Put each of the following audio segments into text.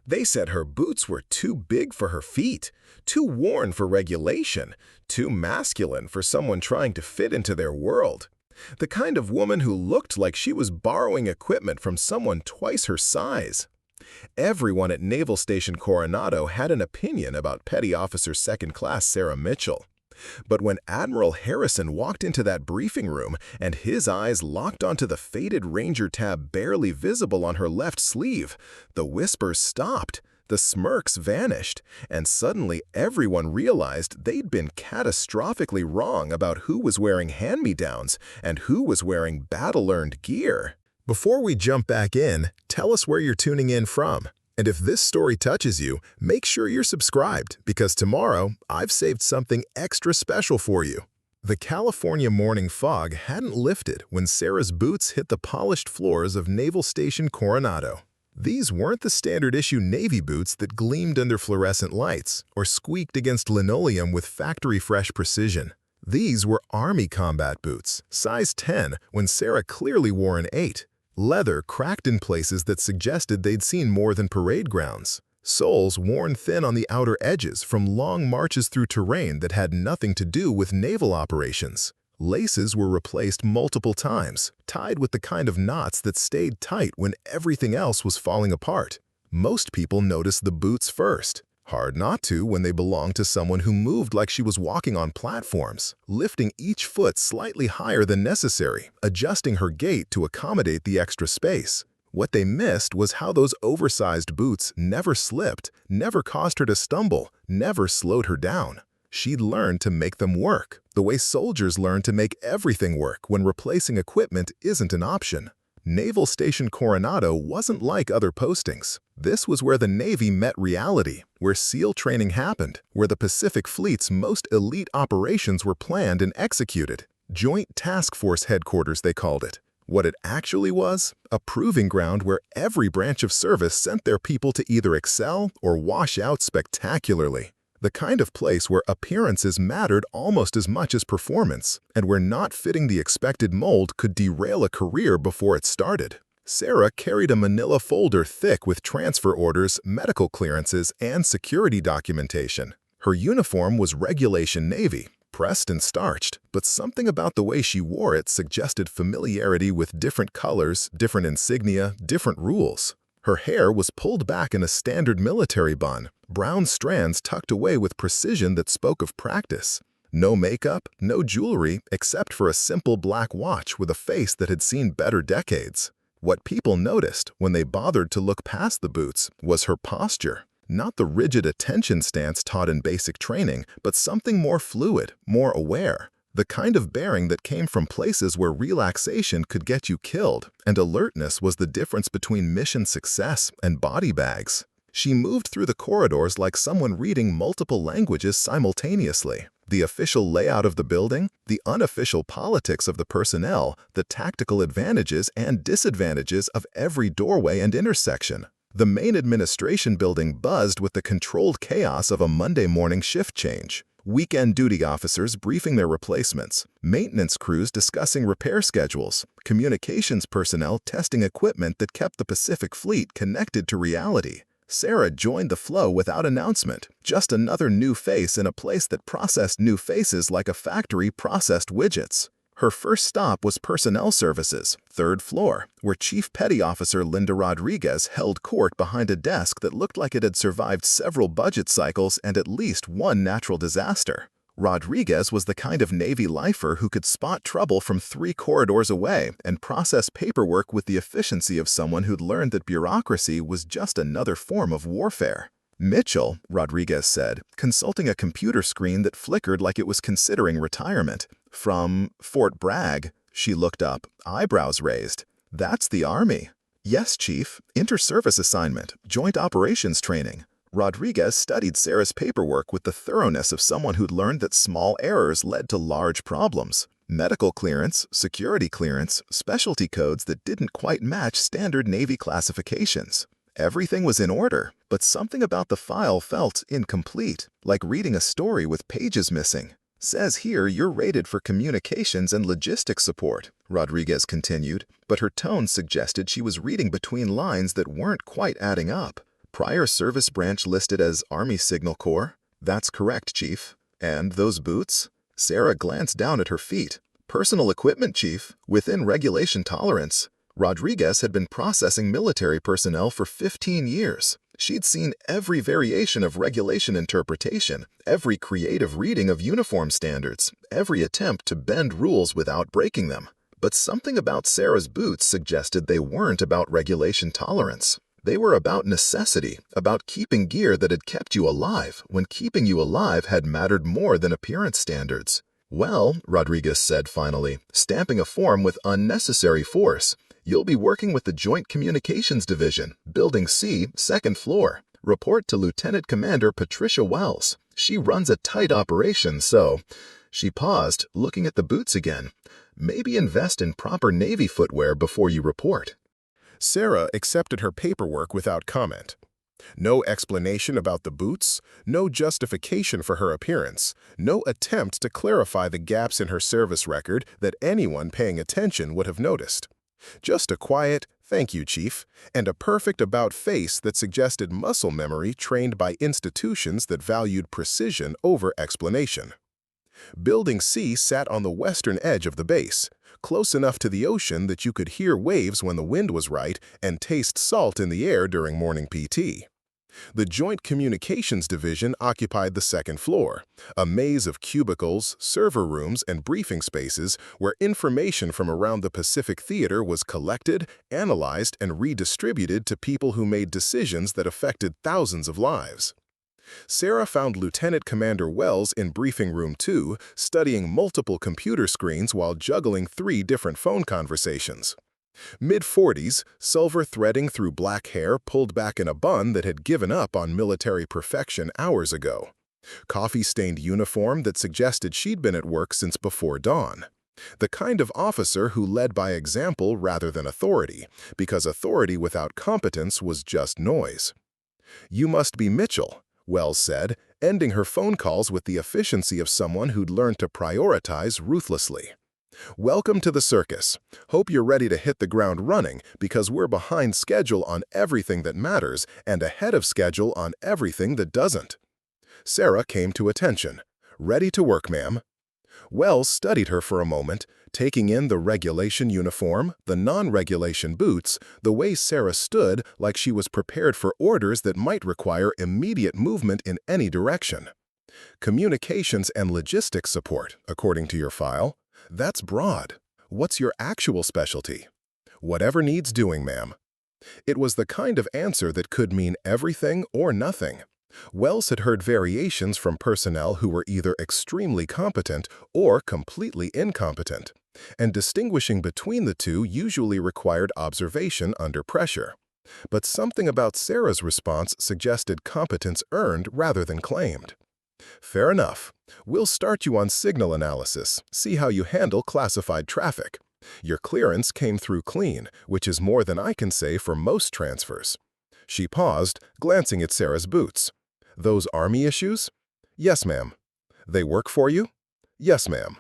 They said her boots were too big for her feet, too worn for regulation, too masculine for someone trying to fit into their world. The kind of woman who looked like she was borrowing equipment from someone twice her size. Everyone at Naval Station Coronado had an opinion about Petty Officer Second Class Sarah Mitchell. But when Admiral Harrison walked into that briefing room and his eyes locked onto the faded Ranger tab barely visible on her left sleeve, the whispers stopped, the smirks vanished, and suddenly everyone realized they'd been catastrophically wrong about who was wearing hand-me-downs and who was wearing battle-earned gear. Before we jump back in, tell us where you're tuning in from. And if this story touches you, make sure you're subscribed, because tomorrow I've saved something extra special for you. The California morning fog hadn't lifted when Sarah's boots hit the polished floors of Naval Station Coronado. These weren't the standard-issue Navy boots that gleamed under fluorescent lights or squeaked against linoleum with factory-fresh precision. These were Army combat boots, size 10, when Sarah clearly wore an 8. Leather cracked in places that suggested they'd seen more than parade grounds. Soles worn thin on the outer edges from long marches through terrain that had nothing to do with naval operations. Laces were replaced multiple times, tied with the kind of knots that stayed tight when everything else was falling apart. Most people noticed the boots first. Hard not to when they belonged to someone who moved like she was walking on platforms, lifting each foot slightly higher than necessary, adjusting her gait to accommodate the extra space. What they missed was how those oversized boots never slipped, never caused her to stumble, never slowed her down. She'd learned to make them work, the way soldiers learn to make everything work when replacing equipment isn't an option. Naval Station Coronado wasn't like other postings. This was where the Navy met reality, where SEAL training happened, where the Pacific Fleet's most elite operations were planned and executed. Joint Task Force Headquarters, they called it. What it actually was? A proving ground where every branch of service sent their people to either excel or wash out spectacularly. The kind of place where appearances mattered almost as much as performance, and where not fitting the expected mold could derail a career before it started. Sarah carried a manila folder thick with transfer orders, medical clearances, and security documentation. Her uniform was regulation Navy, pressed and starched, but something about the way she wore it suggested familiarity with different colors, different insignia, different rules. Her hair was pulled back in a standard military bun, brown strands tucked away with precision that spoke of practice. No makeup, no jewelry, except for a simple black watch with a face that had seen better decades. What people noticed when they bothered to look past the boots was her posture. Not the rigid attention stance taught in basic training, but something more fluid, more aware. The kind of bearing that came from places where relaxation could get you killed, and alertness was the difference between mission success and body bags. She moved through the corridors like someone reading multiple languages simultaneously. The official layout of the building, the unofficial politics of the personnel, the tactical advantages and disadvantages of every doorway and intersection. The main administration building buzzed with the controlled chaos of a Monday morning shift change. Weekend duty officers briefing their replacements, maintenance crews discussing repair schedules, communications personnel testing equipment that kept the Pacific Fleet connected to reality. Sarah joined the flow without announcement, just another new face in a place that processed new faces like a factory processed widgets. Her first stop was Personnel Services, 3rd floor, where Chief Petty Officer Linda Rodriguez held court behind a desk that looked like it had survived several budget cycles and at least one natural disaster. Rodriguez was the kind of Navy lifer who could spot trouble from 3 corridors away and process paperwork with the efficiency of someone who'd learned that bureaucracy was just another form of warfare. Mitchell, Rodriguez said, consulting a computer screen that flickered like it was considering retirement. From Fort Bragg, she looked up, eyebrows raised. That's the Army. Yes, Chief. Inter-service assignment, joint operations training. Rodriguez studied Sarah's paperwork with the thoroughness of someone who'd learned that small errors led to large problems. Medical clearance, security clearance, specialty codes that didn't quite match standard Navy classifications. Everything was in order, but something about the file felt incomplete, like reading a story with pages missing. Says here you're rated for communications and logistics support, Rodriguez continued, but her tone suggested she was reading between lines that weren't quite adding up. Prior service branch listed as Army Signal Corps. That's correct, Chief. And those boots? Sarah glanced down at her feet. Personal equipment, Chief, within regulation tolerance. Rodriguez had been processing military personnel for 15 years. She'd seen every variation of regulation interpretation, every creative reading of uniform standards, every attempt to bend rules without breaking them. But something about Sarah's boots suggested they weren't about regulation tolerance. They were about necessity, about keeping gear that had kept you alive when keeping you alive had mattered more than appearance standards. Well, Rodriguez said finally, stamping a form with unnecessary force, you'll be working with the Joint Communications Division, Building C, 2nd floor. Report to Lieutenant Commander Patricia Wells. She runs a tight operation, so... She paused, looking at the boots again. Maybe invest in proper Navy footwear before you report. Sarah accepted her paperwork without comment. No explanation about the boots, no justification for her appearance, no attempt to clarify the gaps in her service record that anyone paying attention would have noticed. Just a quiet, "Thank you, Chief," and a perfect about-face that suggested muscle memory trained by institutions that valued precision over explanation. Building C sat on the western edge of the base, close enough to the ocean that you could hear waves when the wind was right and taste salt in the air during morning PT. The Joint Communications Division occupied the 2nd floor, a maze of cubicles, server rooms, and briefing spaces where information from around the Pacific Theater was collected, analyzed, and redistributed to people who made decisions that affected thousands of lives. Sarah found Lieutenant Commander Wells in Briefing Room 2, studying multiple computer screens while juggling 3 different phone conversations. Mid-40s, silver threading through black hair pulled back in a bun that had given up on military perfection hours ago. Coffee-stained uniform that suggested she'd been at work since before dawn. The kind of officer who led by example rather than authority, because authority without competence was just noise. "You must be Mitchell," Wells said, ending her phone calls with the efficiency of someone who'd learned to prioritize ruthlessly. "Welcome to the circus. Hope you're ready to hit the ground running because we're behind schedule on everything that matters and ahead of schedule on everything that doesn't." Sarah came to attention. "Ready to work, ma'am." Wells studied her for a moment, taking in the regulation uniform, the non-regulation boots, the way Sarah stood like she was prepared for orders that might require immediate movement in any direction. "Communications and logistics support, according to your file. That's broad. What's your actual specialty?" "Whatever needs doing, ma'am." It was the kind of answer that could mean everything or nothing. Wells had heard variations from personnel who were either extremely competent or completely incompetent, and distinguishing between the two usually required observation under pressure. But something about Sarah's response suggested competence earned rather than claimed. "Fair enough. We'll start you on signal analysis, see how you handle classified traffic. Your clearance came through clean, which is more than I can say for most transfers." She paused, glancing at Sarah's boots. "Those Army issues?" "Yes, ma'am." "They work for you?" "Yes, ma'am."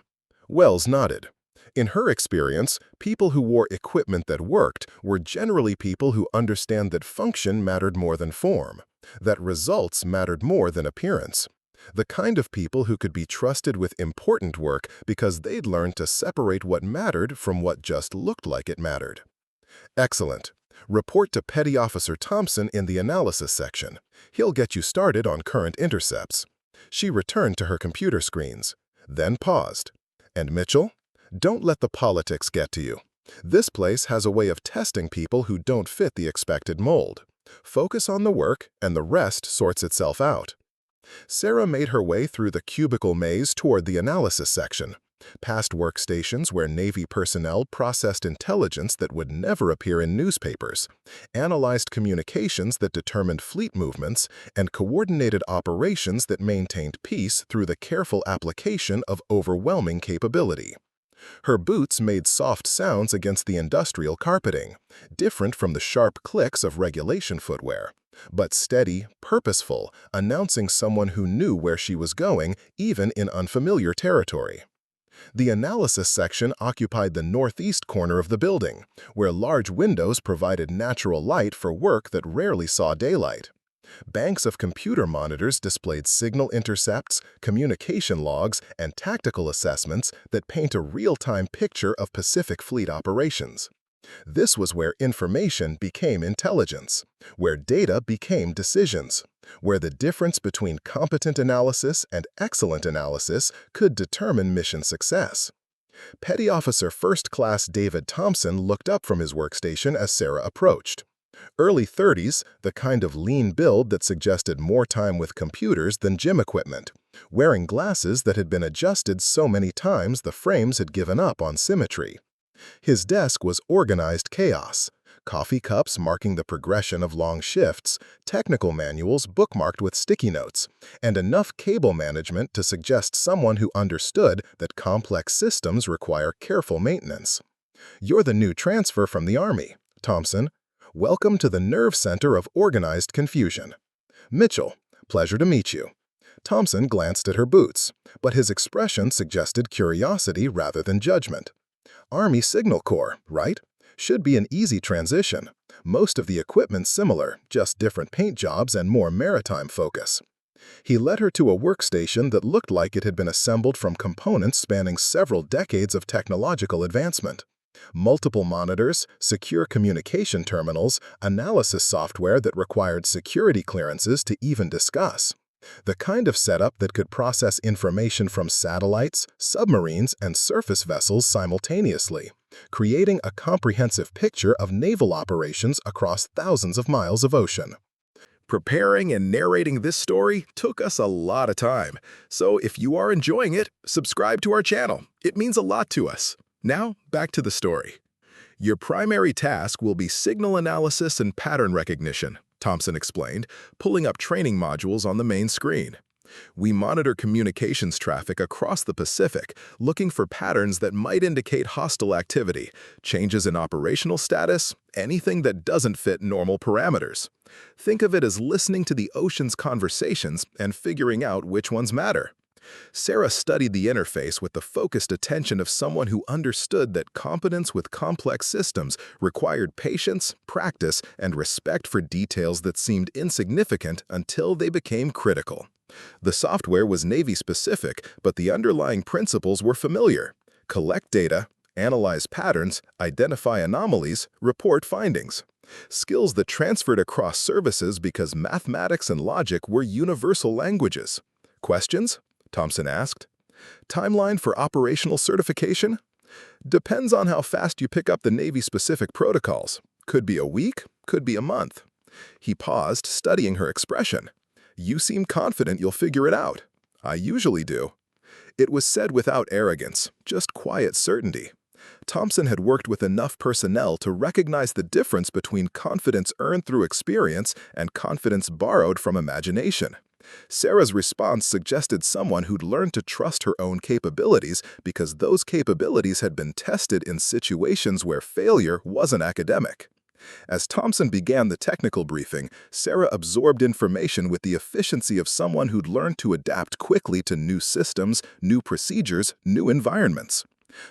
Wells nodded. In her experience, people who wore equipment that worked were generally people who understand that function mattered more than form, that results mattered more than appearance. The kind of people who could be trusted with important work because they'd learned to separate what mattered from what just looked like it mattered. "Excellent. Report to Petty Officer Thompson in the analysis section. He'll get you started on current intercepts." She returned to her computer screens, then paused. "And Mitchell? Don't let the politics get to you. This place has a way of testing people who don't fit the expected mold. Focus on the work, and the rest sorts itself out." Sarah made her way through the cubicle maze toward the analysis section, past workstations where Navy personnel processed intelligence that would never appear in newspapers, analyzed communications that determined fleet movements, and coordinated operations that maintained peace through the careful application of overwhelming capability. Her boots made soft sounds against the industrial carpeting, different from the sharp clicks of regulation footwear, but steady, purposeful, announcing someone who knew where she was going, even in unfamiliar territory. The analysis section occupied the northeast corner of the building, where large windows provided natural light for work that rarely saw daylight. Banks of computer monitors displayed signal intercepts, communication logs, and tactical assessments that paint a real-time picture of Pacific Fleet operations. This was where information became intelligence, where data became decisions, where the difference between competent analysis and excellent analysis could determine mission success. Petty Officer First Class David Thompson looked up from his workstation as Sarah approached. Early 30s, the kind of lean build that suggested more time with computers than gym equipment, wearing glasses that had been adjusted so many times the frames had given up on symmetry. His desk was organized chaos, coffee cups marking the progression of long shifts, technical manuals bookmarked with sticky notes, and enough cable management to suggest someone who understood that complex systems require careful maintenance. "You're the new transfer from the Army, Thompson. Welcome to the nerve center of organized confusion." "Mitchell, pleasure to meet you." Thompson glanced at her boots, but his expression suggested curiosity rather than judgment. "Army Signal Corps, right? Should be an easy transition. Most of the equipment's similar, just different paint jobs and more maritime focus." He led her to a workstation that looked like it had been assembled from components spanning several decades of technological advancement. Multiple monitors, secure communication terminals, analysis software that required security clearances to even discuss. The kind of setup that could process information from satellites, submarines, and surface vessels simultaneously, creating a comprehensive picture of naval operations across thousands of miles of ocean. Preparing and narrating this story took us a lot of time, so if you are enjoying it, subscribe to our channel. It means a lot to us. Now, back to the story. Your primary task will be signal analysis and pattern recognition, Thompson explained, pulling up training modules on the main screen. "We monitor communications traffic across the Pacific, looking for patterns that might indicate hostile activity, changes in operational status, anything that doesn't fit normal parameters. Think of it as listening to the ocean's conversations and figuring out which ones matter." Sarah studied the interface with the focused attention of someone who understood that competence with complex systems required patience, practice, and respect for details that seemed insignificant until they became critical. The software was Navy-specific, but the underlying principles were familiar. Collect data, analyze patterns, identify anomalies, report findings. Skills that transferred across services because mathematics and logic were universal languages. "Questions?" Thompson asked. "Timeline for operational certification?" "Depends on how fast you pick up the Navy-specific protocols. Could be a week, could be a month." He paused, studying her expression. "You seem confident you'll figure it out." "I usually do." It was said without arrogance, just quiet certainty. Thompson had worked with enough personnel to recognize the difference between confidence earned through experience and confidence borrowed from imagination. Sarah's response suggested someone who'd learned to trust her own capabilities because those capabilities had been tested in situations where failure wasn't academic. As Thompson began the technical briefing, Sarah absorbed information with the efficiency of someone who'd learned to adapt quickly to new systems, new procedures, new environments.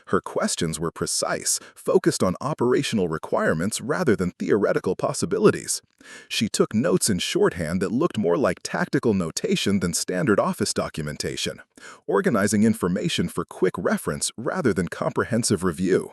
Her questions were precise, focused on operational requirements rather than theoretical possibilities. She took notes in shorthand that looked more like tactical notation than standard office documentation, organizing information for quick reference rather than comprehensive review.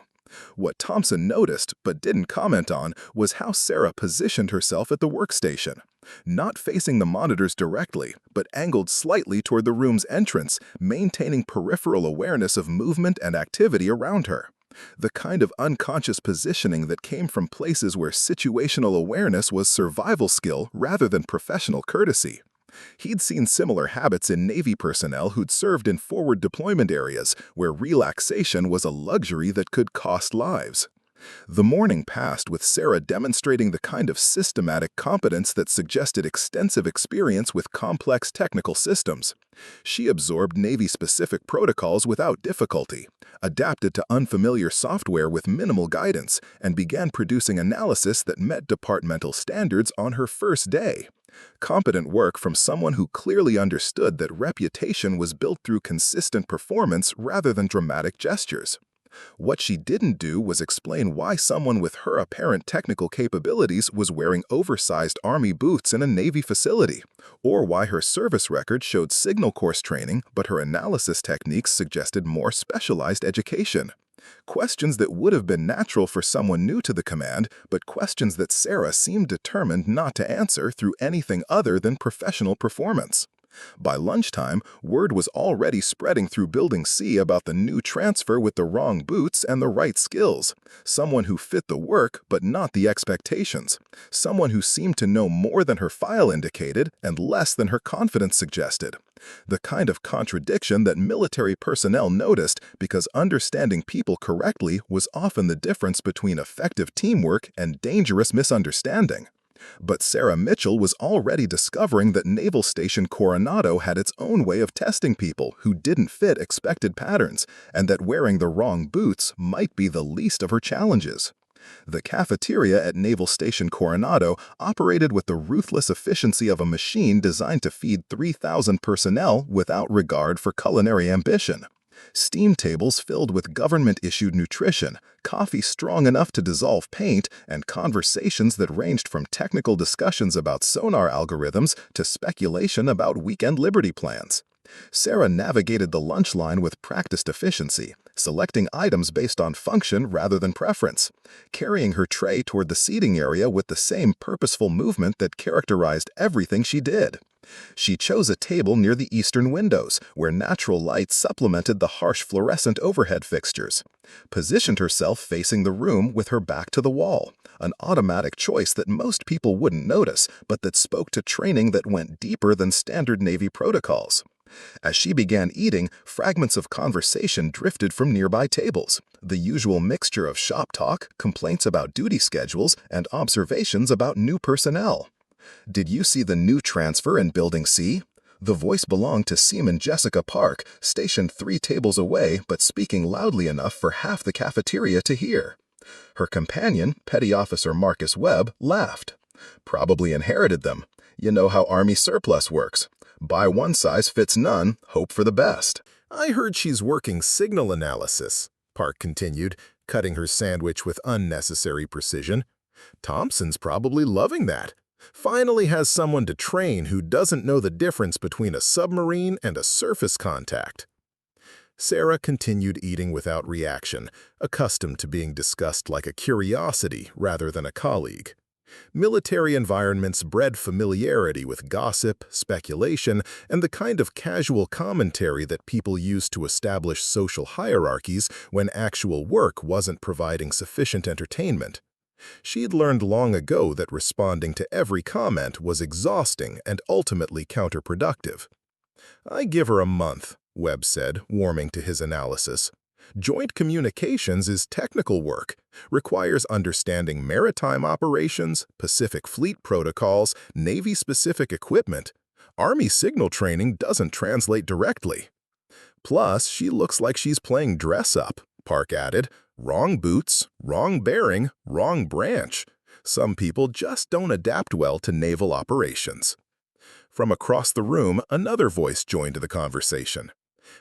What Thompson noticed, but didn't comment on, was how Sarah positioned herself at the workstation. Not facing the monitors directly, but angled slightly toward the room's entrance, maintaining peripheral awareness of movement and activity around her. The kind of unconscious positioning that came from places where situational awareness was survival skill rather than professional courtesy. He'd seen similar habits in Navy personnel who'd served in forward deployment areas where relaxation was a luxury that could cost lives. The morning passed with Sarah demonstrating the kind of systematic competence that suggested extensive experience with complex technical systems. She absorbed Navy-specific protocols without difficulty, adapted to unfamiliar software with minimal guidance, and began producing analysis that met departmental standards on her first day. Competent work from someone who clearly understood that reputation was built through consistent performance rather than dramatic gestures. What she didn't do was explain why someone with her apparent technical capabilities was wearing oversized Army boots in a Navy facility, or why her service record showed signal course training but her analysis techniques suggested more specialized education. Questions that would have been natural for someone new to the command, but questions that Sarah seemed determined not to answer through anything other than professional performance. By lunchtime, word was already spreading through Building C about the new transfer with the wrong boots and the right skills. Someone who fit the work but not the expectations. Someone who seemed to know more than her file indicated and less than her confidence suggested. The kind of contradiction that military personnel noticed because understanding people correctly was often the difference between effective teamwork and dangerous misunderstanding. But Sarah Mitchell was already discovering that Naval Station Coronado had its own way of testing people who didn't fit expected patterns, and that wearing the wrong boots might be the least of her challenges. The cafeteria at Naval Station Coronado operated with the ruthless efficiency of a machine designed to feed 3,000 personnel without regard for culinary ambition. Steam tables filled with government-issued nutrition, coffee strong enough to dissolve paint, and conversations that ranged from technical discussions about sonar algorithms to speculation about weekend liberty plans. Sarah navigated the lunch line with practiced efficiency, selecting items based on function rather than preference, carrying her tray toward the seating area with the same purposeful movement that characterized everything she did. She chose a table near the eastern windows, where natural light supplemented the harsh fluorescent overhead fixtures. Positioned herself facing the room with her back to the wall, an automatic choice that most people wouldn't notice, but that spoke to training that went deeper than standard Navy protocols. As she began eating, fragments of conversation drifted from nearby tables, the usual mixture of shop talk, complaints about duty schedules, and observations about new personnel. "Did you see the new transfer in Building C?" The voice belonged to Seaman Jessica Park, stationed 3 tables away but speaking loudly enough for half the cafeteria to hear. Her companion, Petty Officer Marcus Webb, laughed. "Probably inherited them. You know how Army surplus works. Buy one size fits none, hope for the best." I heard she's working signal analysis, Park continued, cutting her sandwich with unnecessary precision. Thompson's probably loving that. Finally has someone to train who doesn't know the difference between a submarine and a surface contact. Sarah continued eating without reaction, accustomed to being discussed like a curiosity rather than a colleague. Military environments bred familiarity with gossip, speculation, and the kind of casual commentary that people use to establish social hierarchies when actual work wasn't providing sufficient entertainment. She'd learned long ago that responding to every comment was exhausting and ultimately counterproductive. "I give her a month," Webb said, warming to his analysis. "Joint communications is technical work, requires understanding maritime operations, Pacific Fleet protocols, Navy-specific equipment. Army signal training doesn't translate directly. Plus, she looks like she's playing dress-up," Park added. "Wrong boots, wrong bearing, wrong branch. Some people just don't adapt well to naval operations." From across the room, another voice joined the conversation.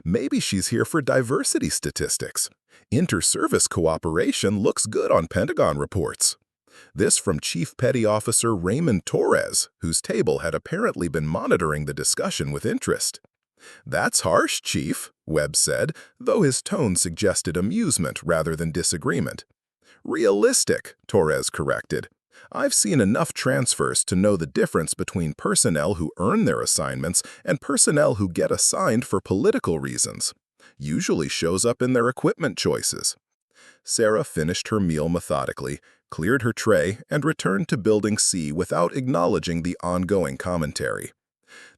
"Maybe she's here for diversity statistics. Inter-service cooperation looks good on Pentagon reports." This from Chief Petty Officer Raymond Torres, whose table had apparently been monitoring the discussion with interest. "That's harsh, Chief," Webb said, though his tone suggested amusement rather than disagreement. "Realistic," Torres corrected. "I've seen enough transfers to know the difference between personnel who earn their assignments and personnel who get assigned for political reasons. Usually shows up in their equipment choices." Sarah finished her meal methodically, cleared her tray, and returned to Building C without acknowledging the ongoing commentary.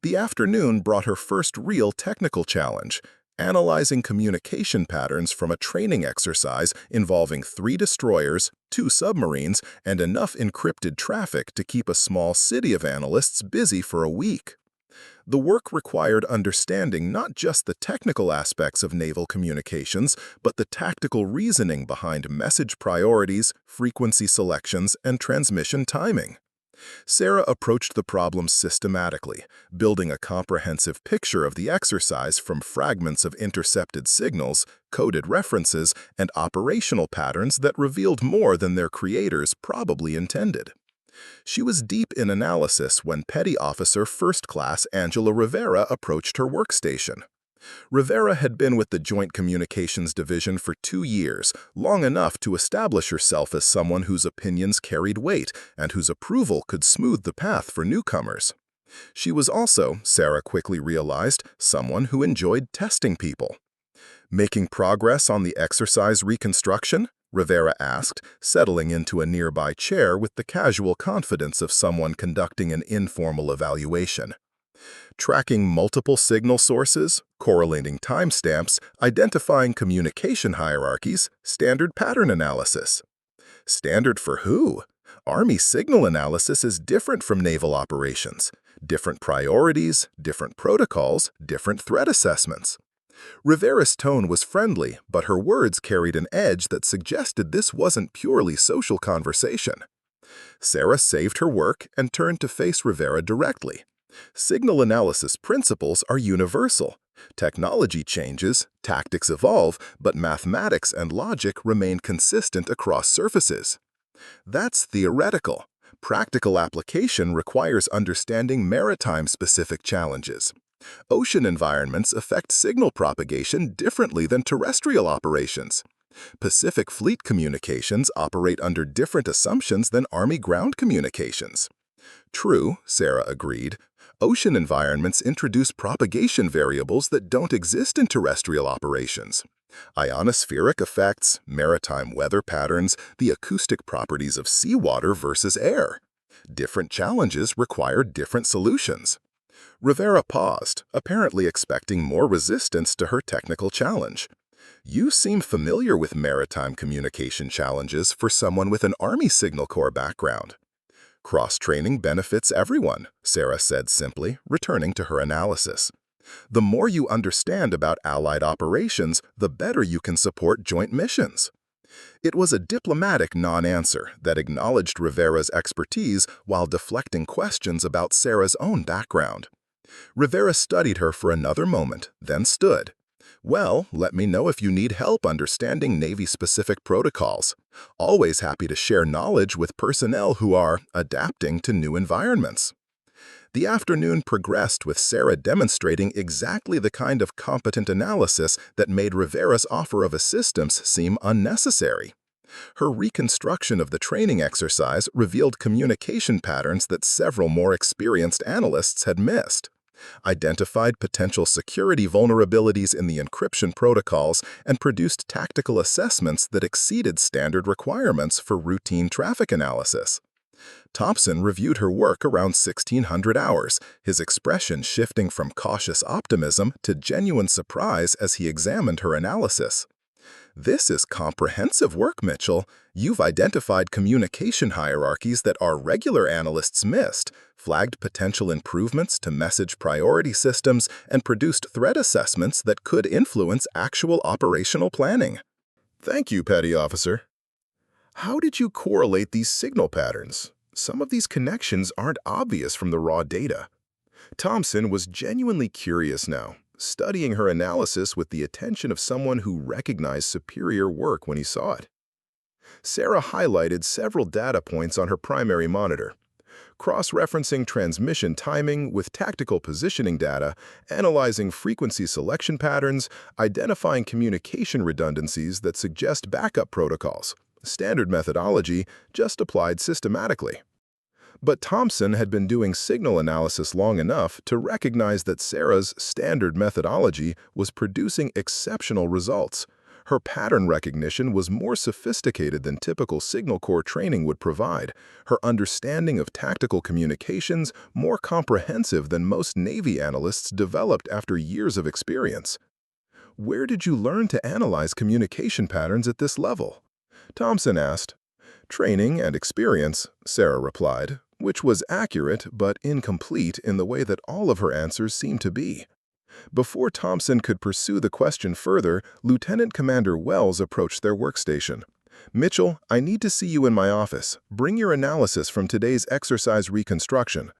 The afternoon brought her first real technical challenge, analyzing communication patterns from a training exercise involving 3 destroyers, 2 submarines, and enough encrypted traffic to keep a small city of analysts busy for a week. The work required understanding not just the technical aspects of naval communications, but the tactical reasoning behind message priorities, frequency selections, and transmission timing. Sarah approached the problem systematically, building a comprehensive picture of the exercise from fragments of intercepted signals, coded references, and operational patterns that revealed more than their creators probably intended. She was deep in analysis when Petty Officer First Class Angela Rivera approached her workstation. Rivera had been with the Joint Communications Division for 2 years, long enough to establish herself as someone whose opinions carried weight and whose approval could smooth the path for newcomers. She was also, Sarah quickly realized, someone who enjoyed testing people. Making progress on the exercise reconstruction? Rivera asked, settling into a nearby chair with the casual confidence of someone conducting an informal evaluation. Tracking multiple signal sources, correlating timestamps, identifying communication hierarchies, standard pattern analysis. Standard for who? Army signal analysis is different from naval operations. Different priorities, different protocols, different threat assessments. Rivera's tone was friendly, but her words carried an edge that suggested this wasn't purely social conversation. Sarah saved her work and turned to face Rivera directly. Signal analysis principles are universal. Technology changes, tactics evolve, but mathematics and logic remain consistent across surfaces. That's theoretical. Practical application requires understanding maritime-specific challenges. Ocean environments affect signal propagation differently than terrestrial operations. Pacific Fleet communications operate under different assumptions than Army ground communications. True, Sarah agreed. Ocean environments introduce propagation variables that don't exist in terrestrial operations. Ionospheric effects, maritime weather patterns, the acoustic properties of seawater versus air. Different challenges require different solutions. Rivera paused, apparently expecting more resistance to her technical challenge. You seem familiar with maritime communication challenges for someone with an Army Signal Corps background. Cross-training benefits everyone, Sarah said simply, returning to her analysis. The more you understand about Allied operations, the better you can support joint missions. It was a diplomatic non-answer that acknowledged Rivera's expertise while deflecting questions about Sarah's own background. Rivera studied her for another moment, then stood. Well, let me know if you need help understanding Navy-specific protocols. Always happy to share knowledge with personnel who are adapting to new environments. The afternoon progressed with Sarah demonstrating exactly the kind of competent analysis that made Rivera's offer of assistance seem unnecessary. Her reconstruction of the training exercise revealed communication patterns that several more experienced analysts had missed. Identified potential security vulnerabilities in the encryption protocols, and produced tactical assessments that exceeded standard requirements for routine traffic analysis. Thompson reviewed her work around 1600 hours, his expression shifting from cautious optimism to genuine surprise as he examined her analysis. This is comprehensive work, Mitchell. You've identified communication hierarchies that our regular analysts missed, flagged potential improvements to message priority systems, and produced threat assessments that could influence actual operational planning. Thank you, Petty Officer. How did you correlate these signal patterns? Some of these connections aren't obvious from the raw data. Thompson was genuinely curious now, studying her analysis with the attention of someone who recognized superior work when he saw it. Sarah highlighted several data points on her primary monitor, cross-referencing transmission timing with tactical positioning data, analyzing frequency selection patterns, identifying communication redundancies that suggest backup protocols. Standard methodology, just applied systematically. But Thompson had been doing signal analysis long enough to recognize that Sarah's standard methodology was producing exceptional results. Her pattern recognition was more sophisticated than typical Signal Corps training would provide, her understanding of tactical communications more comprehensive than most Navy analysts developed after years of experience. Where did you learn to analyze communication patterns at this level? Thompson asked. Training and experience, Sarah replied, which was accurate but incomplete in the way that all of her answers seemed to be. Before Thompson could pursue the question further, Lieutenant Commander Wells approached their workstation. Mitchell, I need to see you in my office. Bring your analysis from today's exercise reconstruction.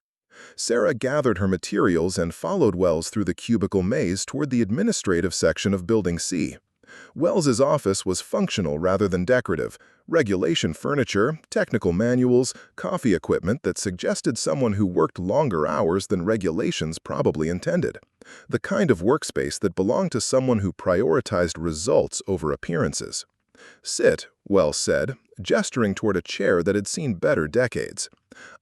Sarah gathered her materials and followed Wells through the cubicle maze toward the administrative section of Building C. Wells's office was functional rather than decorative. Regulation furniture, technical manuals, coffee equipment that suggested someone who worked longer hours than regulations probably intended. The kind of workspace that belonged to someone who prioritized results over appearances. "Sit," Wells said, gesturing toward a chair that had seen better decades.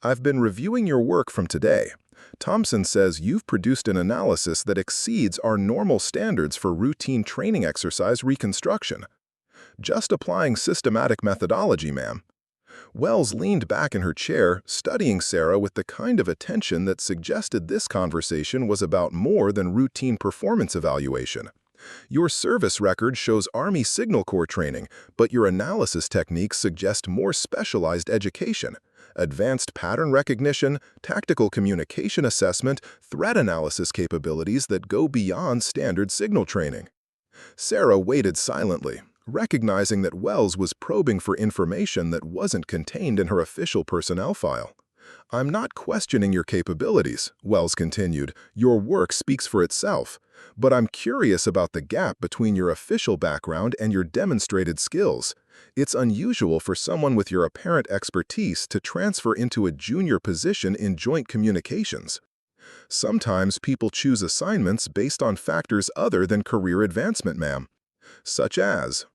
"I've been reviewing your work from today. Thompson says you've produced an analysis that exceeds our normal standards for routine training exercise reconstruction. Just applying systematic methodology, ma'am." Wells leaned back in her chair, studying Sarah with the kind of attention that suggested this conversation was about more than routine performance evaluation. "Your service record shows Army Signal Corps training, but your analysis techniques suggest more specialized education. Advanced pattern recognition, tactical communication assessment, threat analysis capabilities that go beyond standard signal training." Sarah waited silently, recognizing that Wells was probing for information that wasn't contained in her official personnel file. "I'm not questioning your capabilities," Wells continued. "Your work speaks for itself. But I'm curious about the gap between your official background and your demonstrated skills. It's unusual for someone with your apparent expertise to transfer into a junior position in joint communications. Sometimes people choose assignments based on factors other than career advancement, ma'am. Such as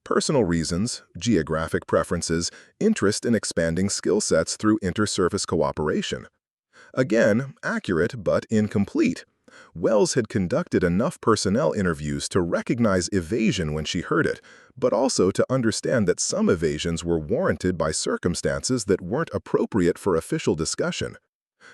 personal reasons, geographic preferences, interest in expanding skill sets through inter-service cooperation." Again, accurate but incomplete. Wells had conducted enough personnel interviews to recognize evasion when she heard it, but also to understand that some evasions were warranted by circumstances that weren't appropriate for official discussion.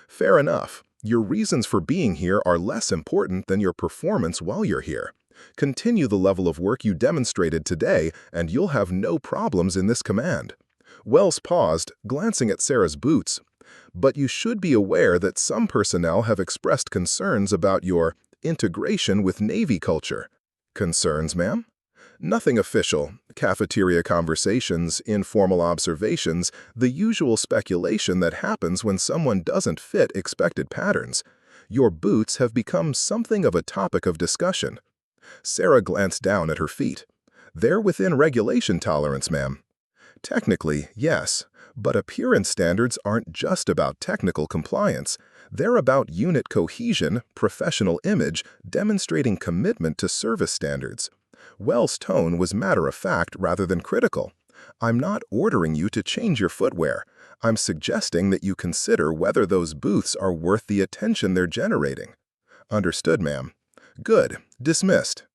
"Fair enough. Your reasons for being here are less important than your performance while you're here. Continue the level of work you demonstrated today, and you'll have no problems in this command." Wells paused, glancing at Sarah's boots. "But you should be aware that some personnel have expressed concerns about your integration with Navy culture." "Concerns, ma'am?" "Nothing official. Cafeteria conversations, informal observations, the usual speculation that happens when someone doesn't fit expected patterns. Your boots have become something of a topic of discussion." Sarah glanced down at her feet. "They're within regulation tolerance, ma'am." "Technically, yes. But appearance standards aren't just about technical compliance. They're about unit cohesion, professional image, demonstrating commitment to service standards." Wells' tone was matter-of-fact rather than critical. "I'm not ordering you to change your footwear. I'm suggesting that you consider whether those boots are worth the attention they're generating." "Understood, ma'am." "Good. Dismissed."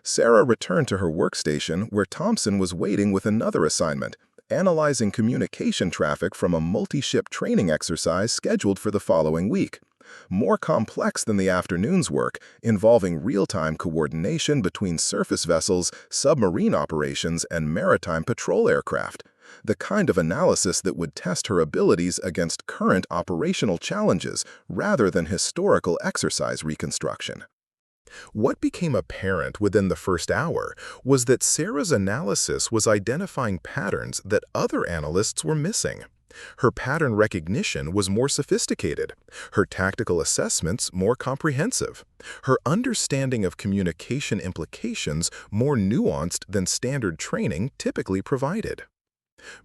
Sarah returned to her workstation where Thompson was waiting with another assignment, analyzing communication traffic from a multi-ship training exercise scheduled for the following week. More complex than the afternoon's work, involving real-time coordination between surface vessels, submarine operations, and maritime patrol aircraft. The kind of analysis that would test her abilities against current operational challenges rather than historical exercise reconstruction. What became apparent within the first hour was that Sarah's analysis was identifying patterns that other analysts were missing. Her pattern recognition was more sophisticated, her tactical assessments more comprehensive, her understanding of communication implications more nuanced than standard training typically provided.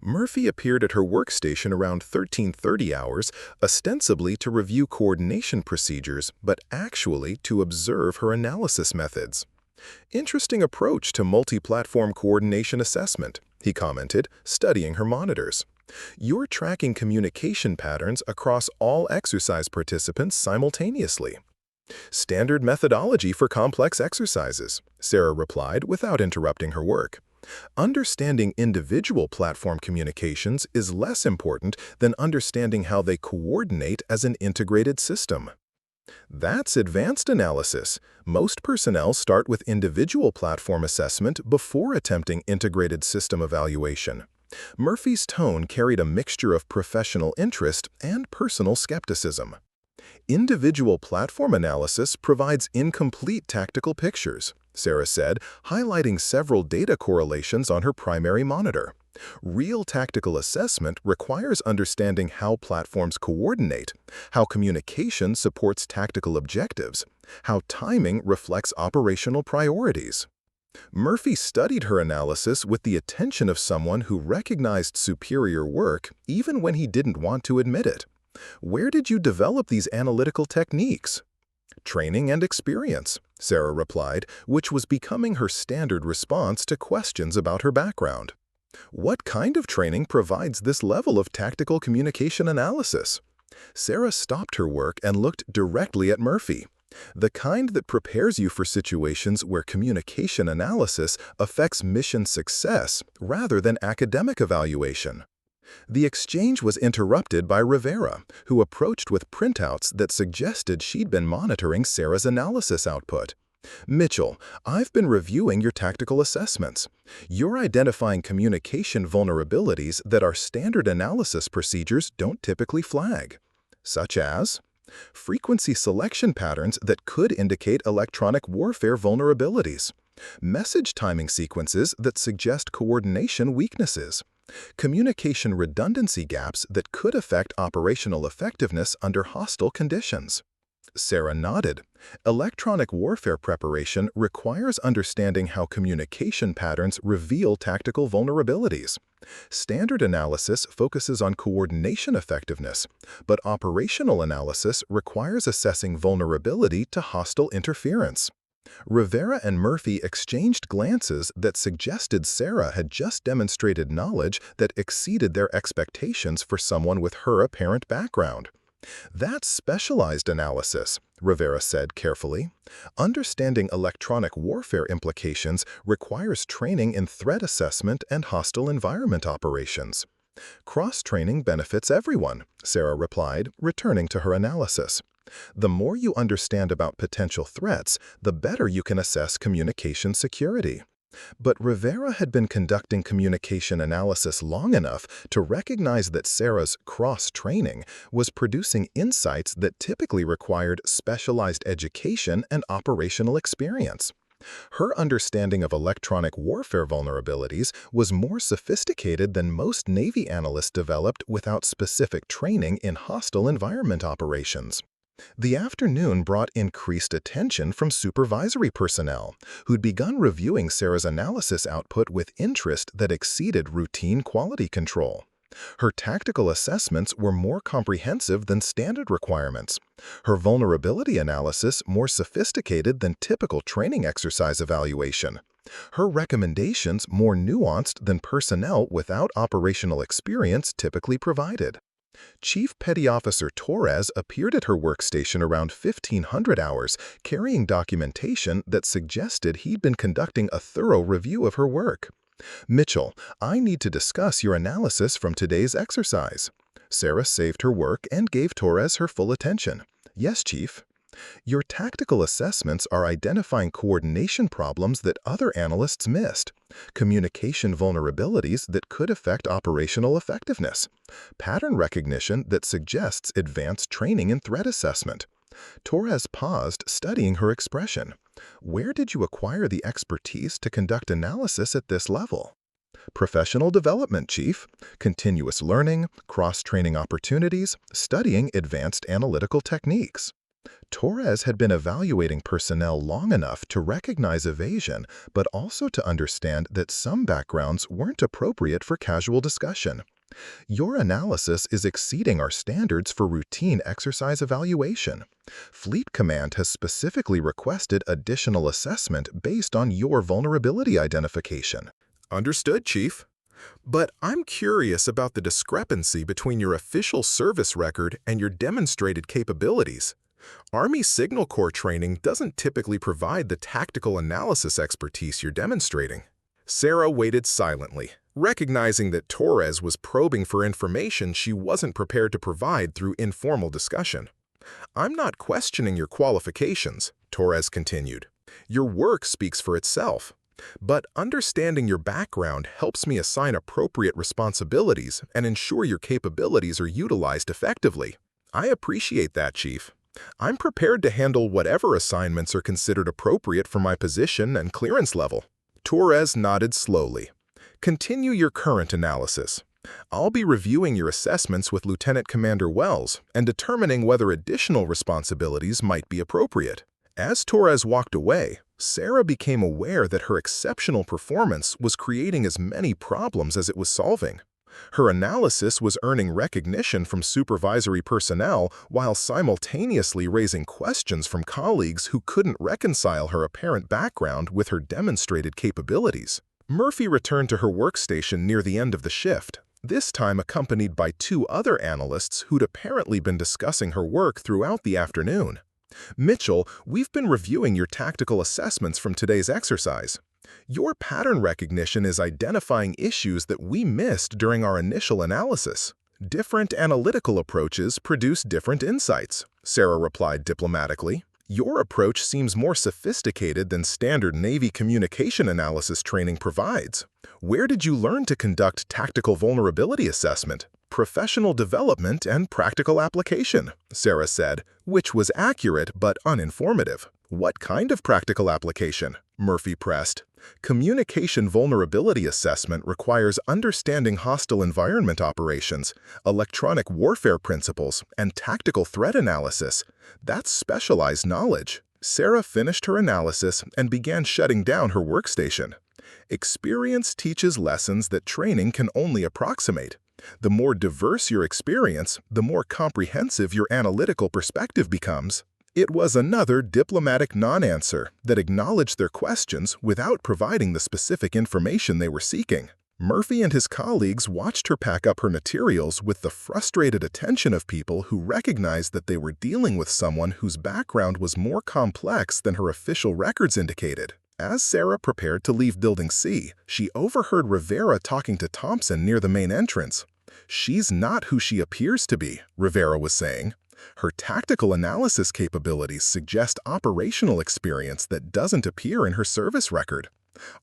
Murphy appeared at her workstation around 13:30 hours, ostensibly to review coordination procedures, but actually to observe her analysis methods. "Interesting approach to multi-platform coordination assessment," he commented, studying her monitors. "You're tracking communication patterns across all exercise participants simultaneously." "Standard methodology for complex exercises," Sarah replied without interrupting her work. "Understanding individual platform communications is less important than understanding how they coordinate as an integrated system." "That's advanced analysis. Most personnel start with individual platform assessment before attempting integrated system evaluation." Murphy's tone carried a mixture of professional interest and personal skepticism. "Individual platform analysis provides incomplete tactical pictures," Sarah said, highlighting several data correlations on her primary monitor. Real tactical assessment requires understanding how platforms coordinate, how communication supports tactical objectives, how timing reflects operational priorities. Murphy studied her analysis with the attention of someone who recognized superior work even when he didn't want to admit it. Where did you develop these analytical techniques? Training and experience, Sarah replied, which was becoming her standard response to questions about her background. What kind of training provides this level of tactical communication analysis? Sarah stopped her work and looked directly at Murphy. The kind that prepares you for situations where communication analysis affects mission success rather than academic evaluation. The exchange was interrupted by Rivera, who approached with printouts that suggested she'd been monitoring Sarah's analysis output. Mitchell, I've been reviewing your tactical assessments. You're identifying communication vulnerabilities that our standard analysis procedures don't typically flag, such as frequency selection patterns that could indicate electronic warfare vulnerabilities, message timing sequences that suggest coordination weaknesses, communication redundancy gaps that could affect operational effectiveness under hostile conditions. Sarah nodded. Electronic warfare preparation requires understanding how communication patterns reveal tactical vulnerabilities. Standard analysis focuses on coordination effectiveness, but operational analysis requires assessing vulnerability to hostile interference. Rivera and Murphy exchanged glances that suggested Sarah had just demonstrated knowledge that exceeded their expectations for someone with her apparent background. That's specialized analysis, Rivera said carefully. Understanding electronic warfare implications requires training in threat assessment and hostile environment operations. Cross-training benefits everyone, Sarah replied, returning to her analysis. The more you understand about potential threats, the better you can assess communication security. But Rivera had been conducting communication analysis long enough to recognize that Sarah's cross-training was producing insights that typically required specialized education and operational experience. Her understanding of electronic warfare vulnerabilities was more sophisticated than most Navy analysts developed without specific training in hostile environment operations. The afternoon brought increased attention from supervisory personnel, who'd begun reviewing Sarah's analysis output with interest that exceeded routine quality control. Her tactical assessments were more comprehensive than standard requirements. Her vulnerability analysis more sophisticated than typical training exercise evaluation. Her recommendations more nuanced than personnel without operational experience typically provided. Chief Petty Officer Torres appeared at her workstation around 1500 hours, carrying documentation that suggested he'd been conducting a thorough review of her work. Mitchell, I need to discuss your analysis from today's exercise. Sarah saved her work and gave Torres her full attention. Yes, Chief. Your tactical assessments are identifying coordination problems that other analysts missed, communication vulnerabilities that could affect operational effectiveness, pattern recognition that suggests advanced training in threat assessment. Torres paused, studying her expression. Where did you acquire the expertise to conduct analysis at this level? Professional development, Chief. Continuous learning, cross-training opportunities, studying advanced analytical techniques. Torres had been evaluating personnel long enough to recognize evasion, but also to understand that some backgrounds weren't appropriate for casual discussion. Your analysis is exceeding our standards for routine exercise evaluation. Fleet Command has specifically requested additional assessment based on your vulnerability identification. Understood, Chief. But I'm curious about the discrepancy between your official service record and your demonstrated capabilities. Army Signal Corps training doesn't typically provide the tactical analysis expertise you're demonstrating. Sarah waited silently, recognizing that Torres was probing for information she wasn't prepared to provide through informal discussion. I'm not questioning your qualifications, Torres continued. Your work speaks for itself. But understanding your background helps me assign appropriate responsibilities and ensure your capabilities are utilized effectively. I appreciate that, Chief. I'm prepared to handle whatever assignments are considered appropriate for my position and clearance level. Torres nodded slowly. Continue your current analysis. I'll be reviewing your assessments with Lieutenant Commander Wells and determining whether additional responsibilities might be appropriate. As Torres walked away, Sarah became aware that her exceptional performance was creating as many problems as it was solving. Her analysis was earning recognition from supervisory personnel while simultaneously raising questions from colleagues who couldn't reconcile her apparent background with her demonstrated capabilities. Murphy returned to her workstation near the end of the shift, this time accompanied by two other analysts who'd apparently been discussing her work throughout the afternoon. "Mitchell, we've been reviewing your tactical assessments from today's exercise. Your pattern recognition is identifying issues that we missed during our initial analysis. Different analytical approaches produce different insights," Sarah replied diplomatically. "Your approach seems more sophisticated than standard Navy communication analysis training provides. Where did you learn to conduct tactical vulnerability assessment, professional development, and practical application?" Sarah said, which was accurate but uninformative. "What kind of practical application?" Murphy pressed. "Communication vulnerability assessment requires understanding hostile environment operations, electronic warfare principles, and tactical threat analysis. That's specialized knowledge." Sarah finished her analysis and began shutting down her workstation. Experience teaches lessons that training can only approximate. The more diverse your experience, the more comprehensive your analytical perspective becomes. It was another diplomatic non-answer that acknowledged their questions without providing the specific information they were seeking. Murphy and his colleagues watched her pack up her materials with the frustrated attention of people who recognized that they were dealing with someone whose background was more complex than her official records indicated. As Sarah prepared to leave Building C, she overheard Rivera talking to Thompson near the main entrance. "She's not who she appears to be," Rivera was saying. "Her tactical analysis capabilities suggest operational experience that doesn't appear in her service record.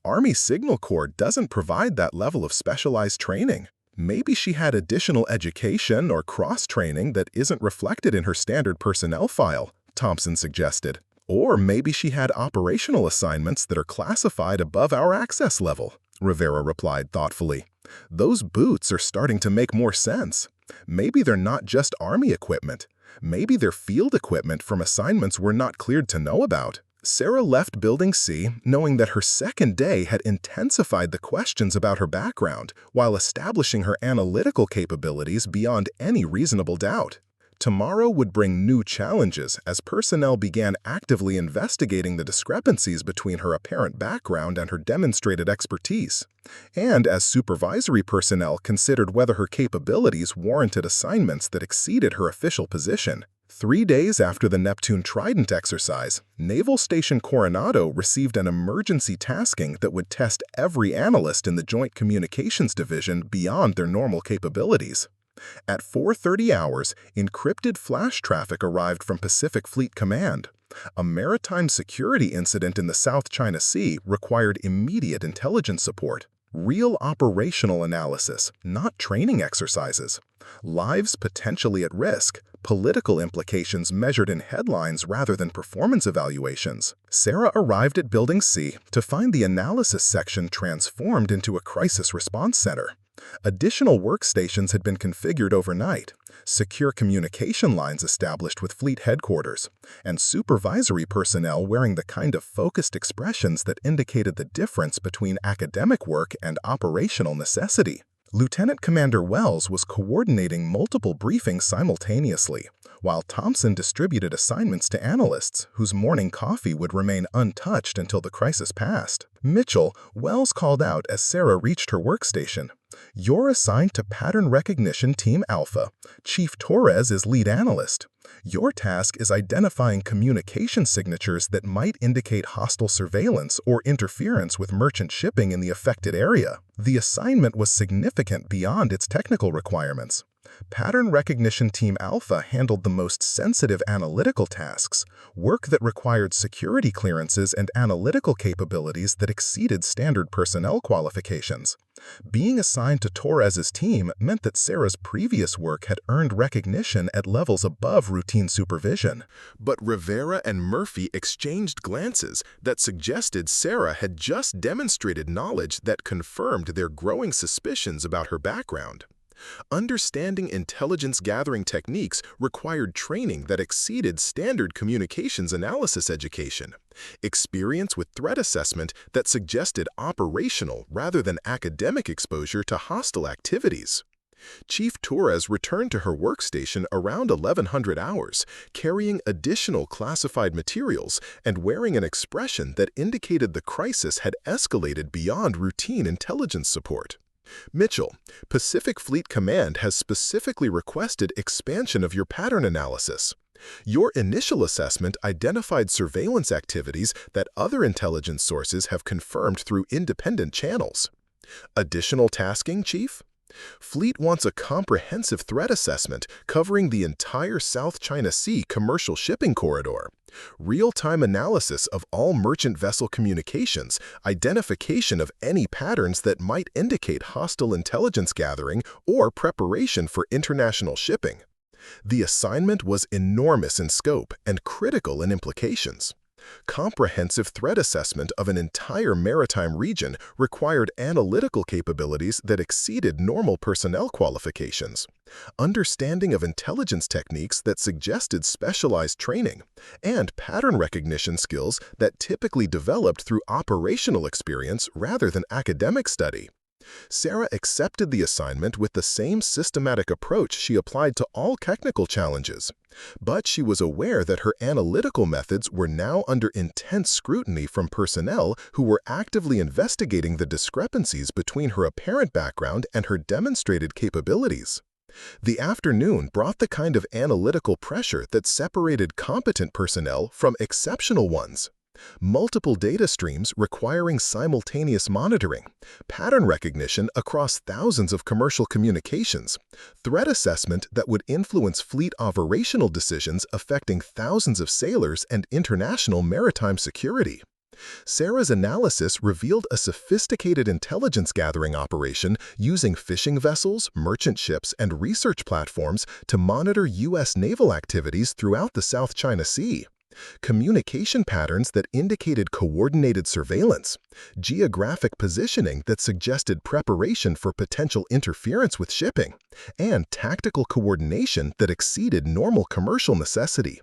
Army Signal Corps doesn't provide that level of specialized training. Maybe she had additional education or cross-training that isn't reflected in her standard personnel file," Thompson suggested. "Or maybe she had operational assignments that are classified above our access level," Rivera replied thoughtfully. "Those boots are starting to make more sense. Maybe they're not just Army equipment. Maybe they're field equipment from assignments we're not cleared to know about." Sarah left Building C knowing that her second day had intensified the questions about her background while establishing her analytical capabilities beyond any reasonable doubt. Tomorrow would bring new challenges as personnel began actively investigating the discrepancies between her apparent background and her demonstrated expertise, and as supervisory personnel considered whether her capabilities warranted assignments that exceeded her official position. 3 days after the Neptune Trident exercise, Naval Station Coronado received an emergency tasking that would test every analyst in the Joint Communications Division beyond their normal capabilities. At 4:30 hours, encrypted flash traffic arrived from Pacific Fleet Command. A maritime security incident in the South China Sea required immediate intelligence support. Real operational analysis, not training exercises. Lives potentially at risk, political implications measured in headlines rather than performance evaluations. Sarah arrived at Building C to find the analysis section transformed into a crisis response center. Additional workstations had been configured overnight, secure communication lines established with fleet headquarters, and supervisory personnel wearing the kind of focused expressions that indicated the difference between academic work and operational necessity. Lieutenant Commander Wells was coordinating multiple briefings simultaneously, while Thompson distributed assignments to analysts whose morning coffee would remain untouched until the crisis passed. "Mitchell," Wells called out as Sarah reached her workstation. "You're assigned to Pattern Recognition Team Alpha. Chief Torres is lead analyst. Your task is identifying communication signatures that might indicate hostile surveillance or interference with merchant shipping in the affected area." The assignment was significant beyond its technical requirements. Pattern Recognition Team Alpha handled the most sensitive analytical tasks, work that required security clearances and analytical capabilities that exceeded standard personnel qualifications. Being assigned to Torres's team meant that Sarah's previous work had earned recognition at levels above routine supervision. But Rivera and Murphy exchanged glances that suggested Sarah had just demonstrated knowledge that confirmed their growing suspicions about her background. Understanding intelligence-gathering techniques required training that exceeded standard communications analysis education, experience with threat assessment that suggested operational rather than academic exposure to hostile activities. Chief Torres returned to her workstation around 1100 hours, carrying additional classified materials and wearing an expression that indicated the crisis had escalated beyond routine intelligence support. Mitchell, Pacific Fleet Command has specifically requested expansion of your pattern analysis. Your initial assessment identified surveillance activities that other intelligence sources have confirmed through independent channels. Additional tasking, Chief? Fleet wants a comprehensive threat assessment covering the entire South China Sea commercial shipping corridor, real-time analysis of all merchant vessel communications, identification of any patterns that might indicate hostile intelligence gathering or preparation for international shipping. The assignment was enormous in scope and critical in implications. Comprehensive threat assessment of an entire maritime region required analytical capabilities that exceeded normal personnel qualifications, understanding of intelligence techniques that suggested specialized training, and pattern recognition skills that typically developed through operational experience rather than academic study. Sarah accepted the assignment with the same systematic approach she applied to all technical challenges. But she was aware that her analytical methods were now under intense scrutiny from personnel who were actively investigating the discrepancies between her apparent background and her demonstrated capabilities. The afternoon brought the kind of analytical pressure that separated competent personnel from exceptional ones. Multiple data streams requiring simultaneous monitoring, pattern recognition across thousands of commercial communications, threat assessment that would influence fleet operational decisions affecting thousands of sailors and international maritime security. Sarah's analysis revealed a sophisticated intelligence gathering operation using fishing vessels, merchant ships, and research platforms to monitor U.S. naval activities throughout the South China Sea. Communication patterns that indicated coordinated surveillance, geographic positioning that suggested preparation for potential interference with shipping, and tactical coordination that exceeded normal commercial necessity.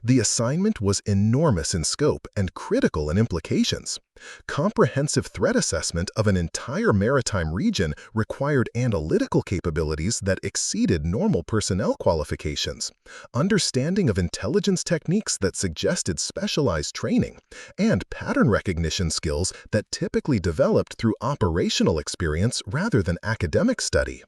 The assignment was enormous in scope and critical in implications. Comprehensive threat assessment of an entire maritime region required analytical capabilities that exceeded normal personnel qualifications, understanding of intelligence techniques that suggested specialized training, and pattern recognition skills that typically developed through operational experience rather than academic study.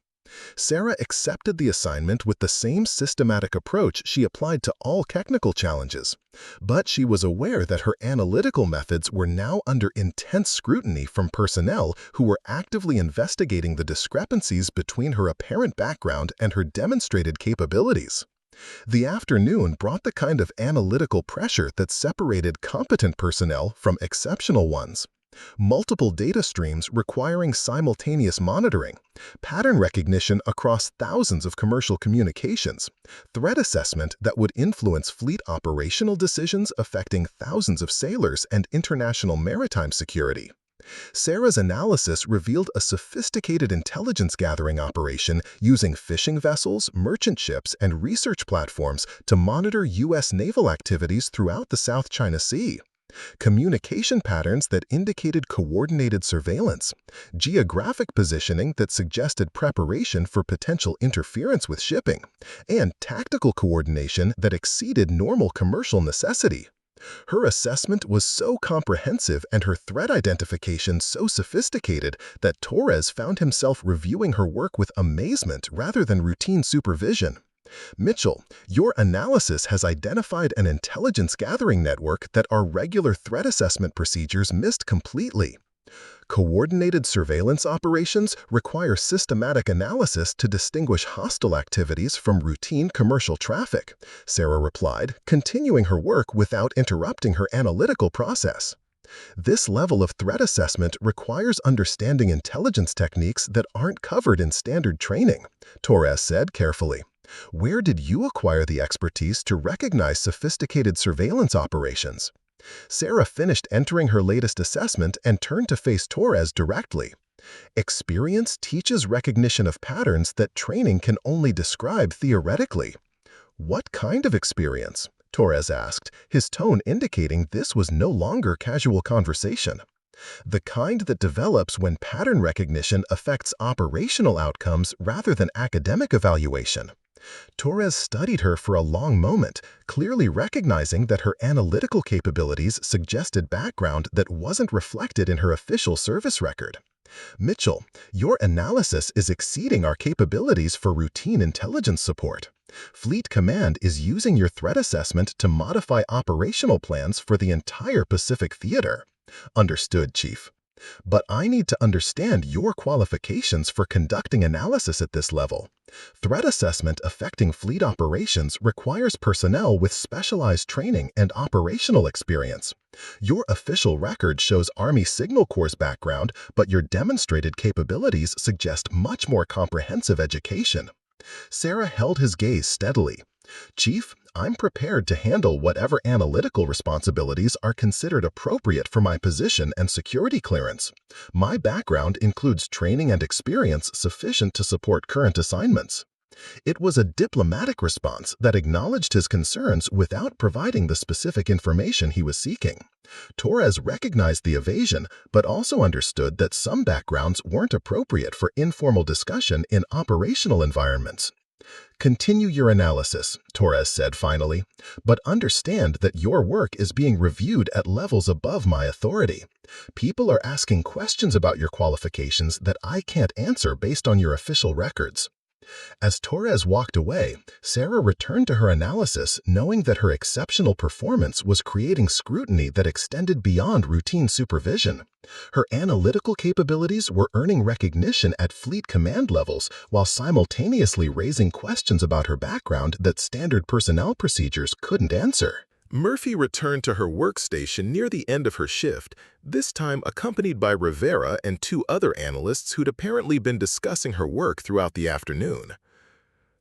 Sarah accepted the assignment with the same systematic approach she applied to all technical challenges, but she was aware that her analytical methods were now under intense scrutiny from personnel who were actively investigating the discrepancies between her apparent background and her demonstrated capabilities. The afternoon brought the kind of analytical pressure that separated competent personnel from exceptional ones. Multiple data streams requiring simultaneous monitoring, pattern recognition across thousands of commercial communications, threat assessment that would influence fleet operational decisions affecting thousands of sailors and international maritime security. Sarah's analysis revealed a sophisticated intelligence gathering operation using fishing vessels, merchant ships, and research platforms to monitor U.S. naval activities throughout the South China Sea. Communication patterns that indicated coordinated surveillance, geographic positioning that suggested preparation for potential interference with shipping, and tactical coordination that exceeded normal commercial necessity. Her assessment was so comprehensive and her threat identification so sophisticated that Torres found himself reviewing her work with amazement rather than routine supervision. Mitchell, your analysis has identified an intelligence gathering network that our regular threat assessment procedures missed completely. Coordinated surveillance operations require systematic analysis to distinguish hostile activities from routine commercial traffic, Sarah replied, continuing her work without interrupting her analytical process. This level of threat assessment requires understanding intelligence techniques that aren't covered in standard training, Torres said carefully. Where did you acquire the expertise to recognize sophisticated surveillance operations? Sarah finished entering her latest assessment and turned to face Torres directly. Experience teaches recognition of patterns that training can only describe theoretically. What kind of experience? Torres asked, his tone indicating this was no longer casual conversation. The kind that develops when pattern recognition affects operational outcomes rather than academic evaluation. Torres studied her for a long moment, clearly recognizing that her analytical capabilities suggested background that wasn't reflected in her official service record. Mitchell, your analysis is exceeding our capabilities for routine intelligence support. Fleet Command is using your threat assessment to modify operational plans for the entire Pacific Theater. Understood, Chief. But I need to understand your qualifications for conducting analysis at this level. Threat assessment affecting fleet operations requires personnel with specialized training and operational experience. Your official record shows Army Signal Corps' background, but your demonstrated capabilities suggest much more comprehensive education. Sarah held his gaze steadily. Chief, I'm prepared to handle whatever analytical responsibilities are considered appropriate for my position and security clearance. My background includes training and experience sufficient to support current assignments. It was a diplomatic response that acknowledged his concerns without providing the specific information he was seeking. Torres recognized the evasion, but also understood that some backgrounds weren't appropriate for informal discussion in operational environments. Continue your analysis, Torres said finally, but understand that your work is being reviewed at levels above my authority. People are asking questions about your qualifications that I can't answer based on your official records. As Torres walked away, Sarah returned to her analysis, knowing that her exceptional performance was creating scrutiny that extended beyond routine supervision. Her analytical capabilities were earning recognition at fleet command levels while simultaneously raising questions about her background that standard personnel procedures couldn't answer. Murphy returned to her workstation near the end of her shift, this time accompanied by Rivera and two other analysts who'd apparently been discussing her work throughout the afternoon.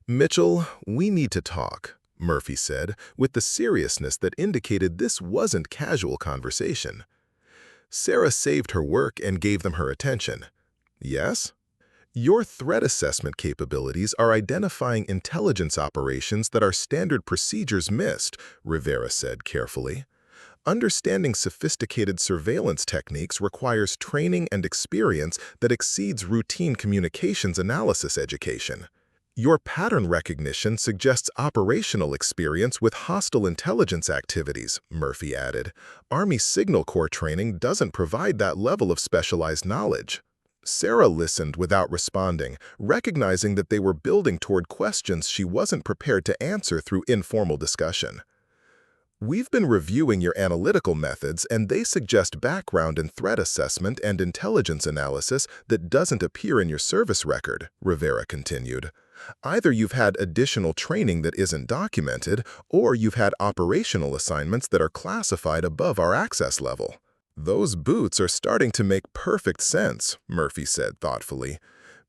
"Mitchell, we need to talk," Murphy said, with the seriousness that indicated this wasn't casual conversation. Sarah saved her work and gave them her attention. "Yes?" "Your threat assessment capabilities are identifying intelligence operations that our standard procedures missed," Rivera said carefully. "Understanding sophisticated surveillance techniques requires training and experience that exceeds routine communications analysis education. Your pattern recognition suggests operational experience with hostile intelligence activities," Murphy added. "Army Signal Corps training doesn't provide that level of specialized knowledge." Sarah listened without responding, recognizing that they were building toward questions she wasn't prepared to answer through informal discussion. "We've been reviewing your analytical methods, and they suggest background in threat assessment and intelligence analysis that doesn't appear in your service record," Rivera continued. "Either you've had additional training that isn't documented, or you've had operational assignments that are classified above our access level." "Those boots are starting to make perfect sense," Murphy said thoughtfully.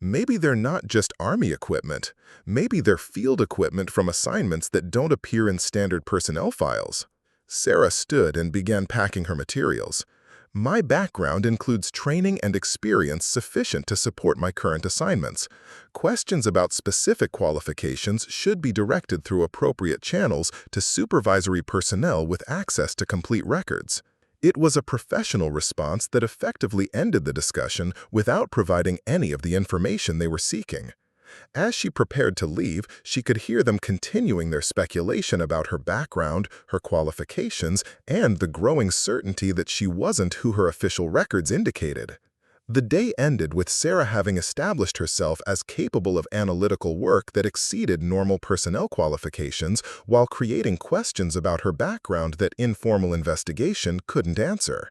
"Maybe they're not just Army equipment. Maybe they're field equipment from assignments that don't appear in standard personnel files." Sarah stood and began packing her materials. "My background includes training and experience sufficient to support my current assignments. Questions about specific qualifications should be directed through appropriate channels to supervisory personnel with access to complete records." It was a professional response that effectively ended the discussion without providing any of the information they were seeking. As she prepared to leave, she could hear them continuing their speculation about her background, her qualifications, and the growing certainty that she wasn't who her official records indicated. The day ended with Sarah having established herself as capable of analytical work that exceeded normal personnel qualifications while creating questions about her background that informal investigation couldn't answer.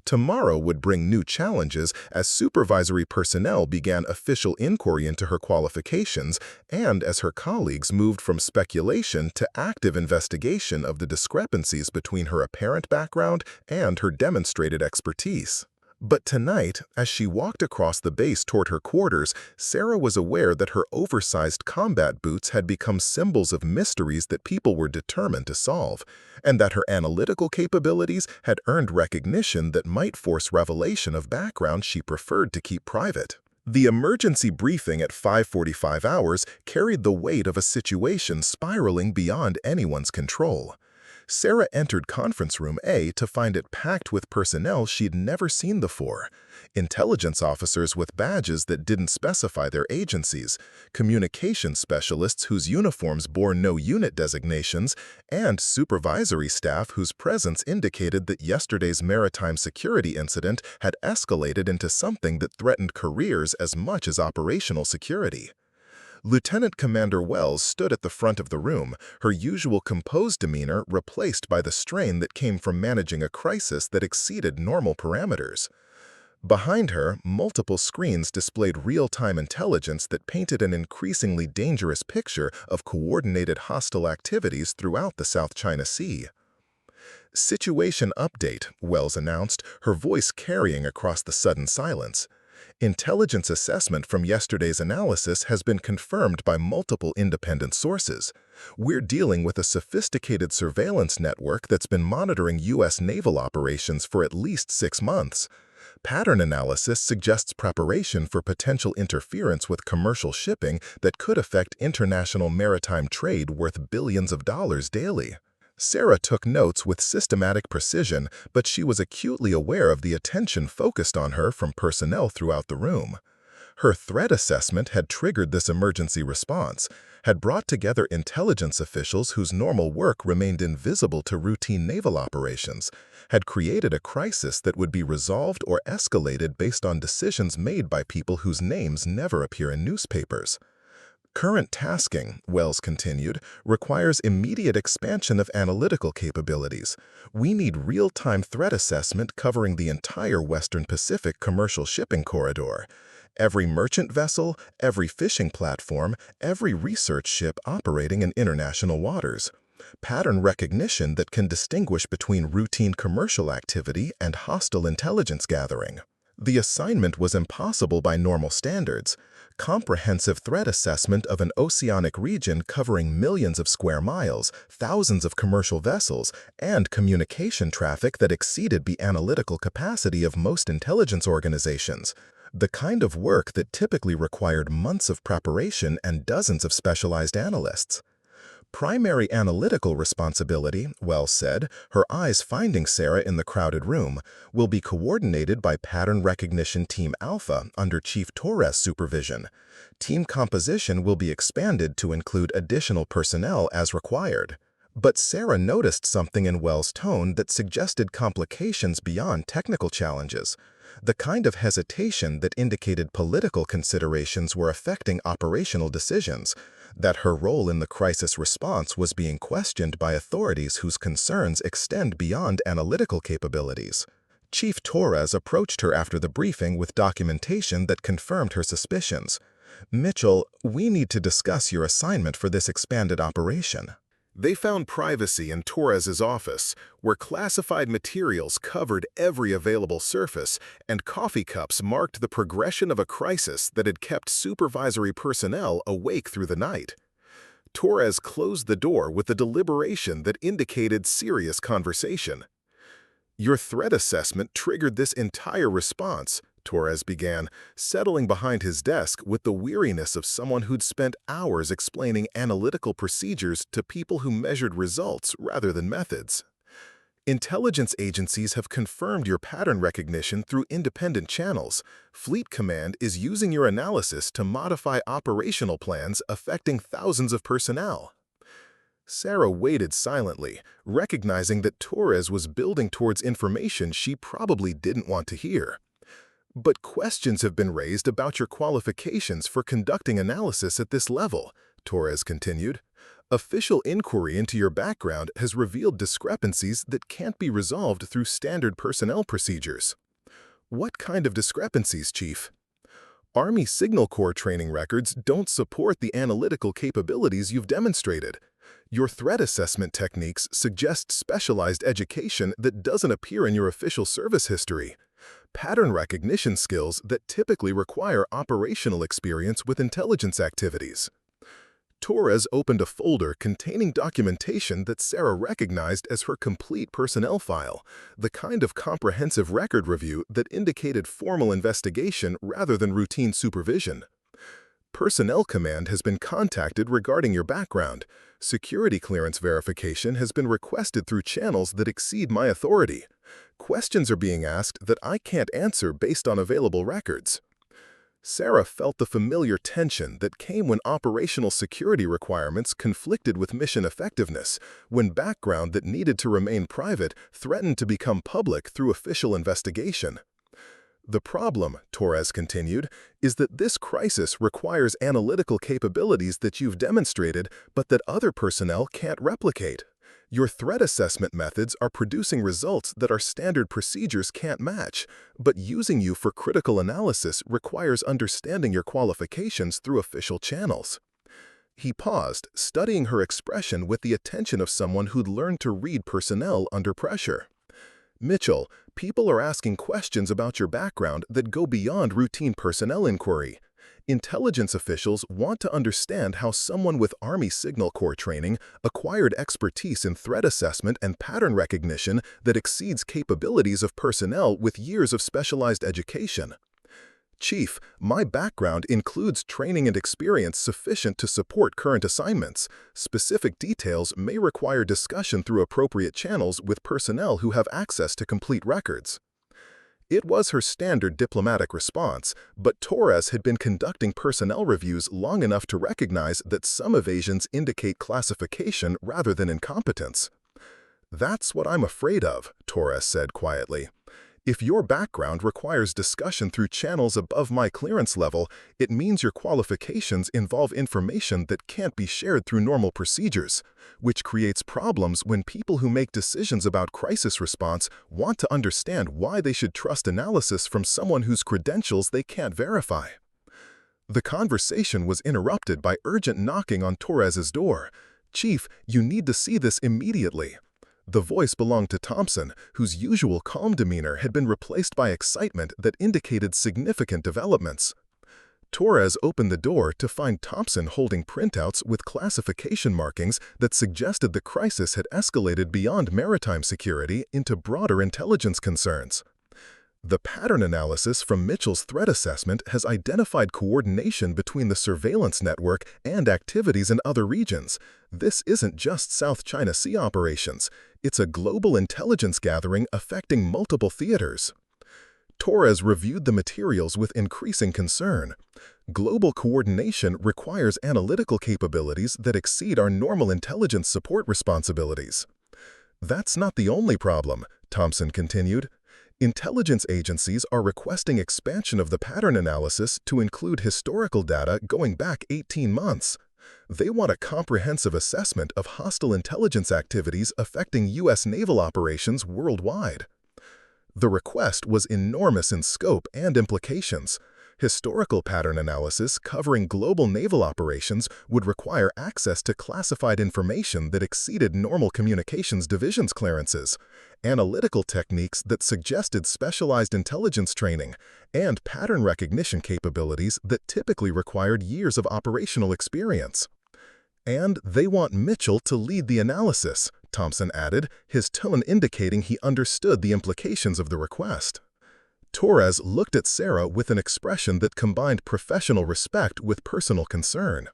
Tomorrow would bring new challenges as supervisory personnel began official inquiry into her qualifications and as her colleagues moved from speculation to active investigation of the discrepancies between her apparent background and her demonstrated expertise. But tonight, as she walked across the base toward her quarters, Sarah was aware that her oversized combat boots had become symbols of mysteries that people were determined to solve, and that her analytical capabilities had earned recognition that might force revelation of background she preferred to keep private. The emergency briefing at 5:45 hours carried the weight of a situation spiraling beyond anyone's control. Sarah entered conference room A to find it packed with personnel she'd never seen before. Intelligence officers with badges that didn't specify their agencies, communication specialists whose uniforms bore no unit designations, and supervisory staff whose presence indicated that yesterday's maritime security incident had escalated into something that threatened careers as much as operational security. Lieutenant Commander Wells stood at the front of the room, her usual composed demeanor replaced by the strain that came from managing a crisis that exceeded normal parameters. Behind her, multiple screens displayed real-time intelligence that painted an increasingly dangerous picture of coordinated hostile activities throughout the South China Sea. "Situation update," Wells announced, her voice carrying across the sudden silence. "Intelligence assessment from yesterday's analysis has been confirmed by multiple independent sources. We're dealing with a sophisticated surveillance network that's been monitoring U.S. naval operations for at least 6 months. Pattern analysis suggests preparation for potential interference with commercial shipping that could affect international maritime trade worth billions of dollars daily." Sarah took notes with systematic precision, but she was acutely aware of the attention focused on her from personnel throughout the room. Her threat assessment had triggered this emergency response, had brought together intelligence officials whose normal work remained invisible to routine naval operations, had created a crisis that would be resolved or escalated based on decisions made by people whose names never appear in newspapers. "Current tasking," Wells continued, "requires immediate expansion of analytical capabilities. We need real-time threat assessment covering the entire Western Pacific commercial shipping corridor. Every merchant vessel, every fishing platform, every research ship operating in international waters. Pattern recognition that can distinguish between routine commercial activity and hostile intelligence gathering." The assignment was impossible by normal standards. Comprehensive threat assessment of an oceanic region covering millions of square miles, thousands of commercial vessels, and communication traffic that exceeded the analytical capacity of most intelligence organizations. The kind of work that typically required months of preparation and dozens of specialized analysts. "Primary analytical responsibility," Wells said, her eyes finding Sarah in the crowded room, "will be coordinated by Pattern Recognition Team Alpha under Chief Torres' supervision. Team composition will be expanded to include additional personnel as required." But Sarah noticed something in Wells' tone that suggested complications beyond technical challenges, the kind of hesitation that indicated political considerations were affecting operational decisions, that her role in the crisis response was being questioned by authorities whose concerns extend beyond analytical capabilities. Chief Torres approached her after the briefing with documentation that confirmed her suspicions. "Mitchell, we need to discuss your assignment for this expanded operation." They found privacy in Torres's office, where classified materials covered every available surface, and coffee cups marked the progression of a crisis that had kept supervisory personnel awake through the night. Torres closed the door with a deliberation that indicated serious conversation. "Your threat assessment triggered this entire response," Torres began, settling behind his desk with the weariness of someone who'd spent hours explaining analytical procedures to people who measured results rather than methods. "Intelligence agencies have confirmed your pattern recognition through independent channels. Fleet Command is using your analysis to modify operational plans affecting thousands of personnel." Sarah waited silently, recognizing that Torres was building towards information she probably didn't want to hear. "But questions have been raised about your qualifications for conducting analysis at this level," Torres continued. Official inquiry into your background has revealed discrepancies that can't be resolved through standard personnel procedures. What kind of discrepancies, Chief? Army Signal Corps training records don't support the analytical capabilities you've demonstrated. Your threat assessment techniques suggest specialized education that doesn't appear in your official service history. Pattern recognition skills that typically require operational experience with intelligence activities. Torres opened a folder containing documentation that Sarah recognized as her complete personnel file, the kind of comprehensive record review that indicated formal investigation rather than routine supervision. Personnel Command has been contacted regarding your background. Security clearance verification has been requested through channels that exceed my authority. Questions are being asked that I can't answer based on available records. Sarah felt the familiar tension that came when operational security requirements conflicted with mission effectiveness, when background that needed to remain private threatened to become public through official investigation. The problem, Torres continued, is that this crisis requires analytical capabilities that you've demonstrated but that other personnel can't replicate. Your threat assessment methods are producing results that our standard procedures can't match, but using you for critical analysis requires understanding your qualifications through official channels. He paused, studying her expression with the attention of someone who'd learned to read personnel under pressure. Mitchell, people are asking questions about your background that go beyond routine personnel inquiry. Intelligence officials want to understand how someone with Army Signal Corps training acquired expertise in threat assessment and pattern recognition that exceeds capabilities of personnel with years of specialized education. Chief, my background includes training and experience sufficient to support current assignments. Specific details may require discussion through appropriate channels with personnel who have access to complete records. It was her standard diplomatic response, but Torres had been conducting personnel reviews long enough to recognize that some evasions indicate classification rather than incompetence. "That's what I'm afraid of," Torres said quietly. "If your background requires discussion through channels above my clearance level, it means your qualifications involve information that can't be shared through normal procedures, which creates problems when people who make decisions about crisis response want to understand why they should trust analysis from someone whose credentials they can't verify." The conversation was interrupted by urgent knocking on Torres's door. "Chief, you need to see this immediately." The voice belonged to Thompson, whose usual calm demeanor had been replaced by excitement that indicated significant developments. Torres opened the door to find Thompson holding printouts with classification markings that suggested the crisis had escalated beyond maritime security into broader intelligence concerns. The pattern analysis from Mitchell's threat assessment has identified coordination between the surveillance network and activities in other regions. This isn't just South China Sea operations. It's a global intelligence gathering affecting multiple theaters. Torres reviewed the materials with increasing concern. Global coordination requires analytical capabilities that exceed our normal intelligence support responsibilities. "That's not the only problem," Thompson continued. "Intelligence agencies are requesting expansion of the pattern analysis to include historical data going back 18 months. They want a comprehensive assessment of hostile intelligence activities affecting U.S. naval operations worldwide." The request was enormous in scope and implications. Historical pattern analysis covering global naval operations would require access to classified information that exceeded normal communications divisions clearances, analytical techniques that suggested specialized intelligence training, and pattern recognition capabilities that typically required years of operational experience. "And they want Mitchell to lead the analysis," Thompson added, his tone indicating he understood the implications of the request. Torres looked at Sarah with an expression that combined professional respect with personal concern.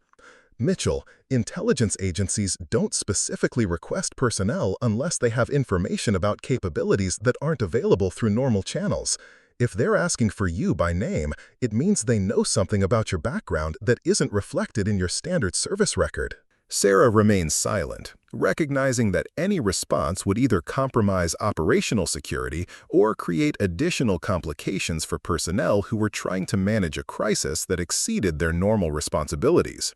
"Mitchell, intelligence agencies don't specifically request personnel unless they have information about capabilities that aren't available through normal channels. If they're asking for you by name, it means they know something about your background that isn't reflected in your standard service record." Sarah remained silent, recognizing that any response would either compromise operational security or create additional complications for personnel who were trying to manage a crisis that exceeded their normal responsibilities.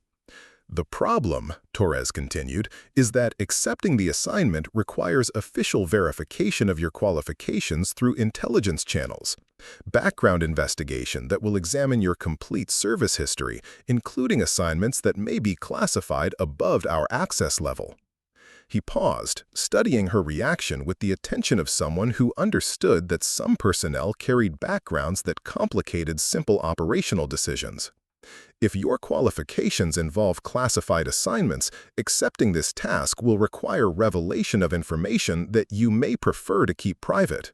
The problem, Torres continued, is that accepting the assignment requires official verification of your qualifications through intelligence channels. Background investigation that will examine your complete service history, including assignments that may be classified above our access level. He paused, studying her reaction with the attention of someone who understood that some personnel carried backgrounds that complicated simple operational decisions. If your qualifications involve classified assignments, accepting this task will require revelation of information that you may prefer to keep private.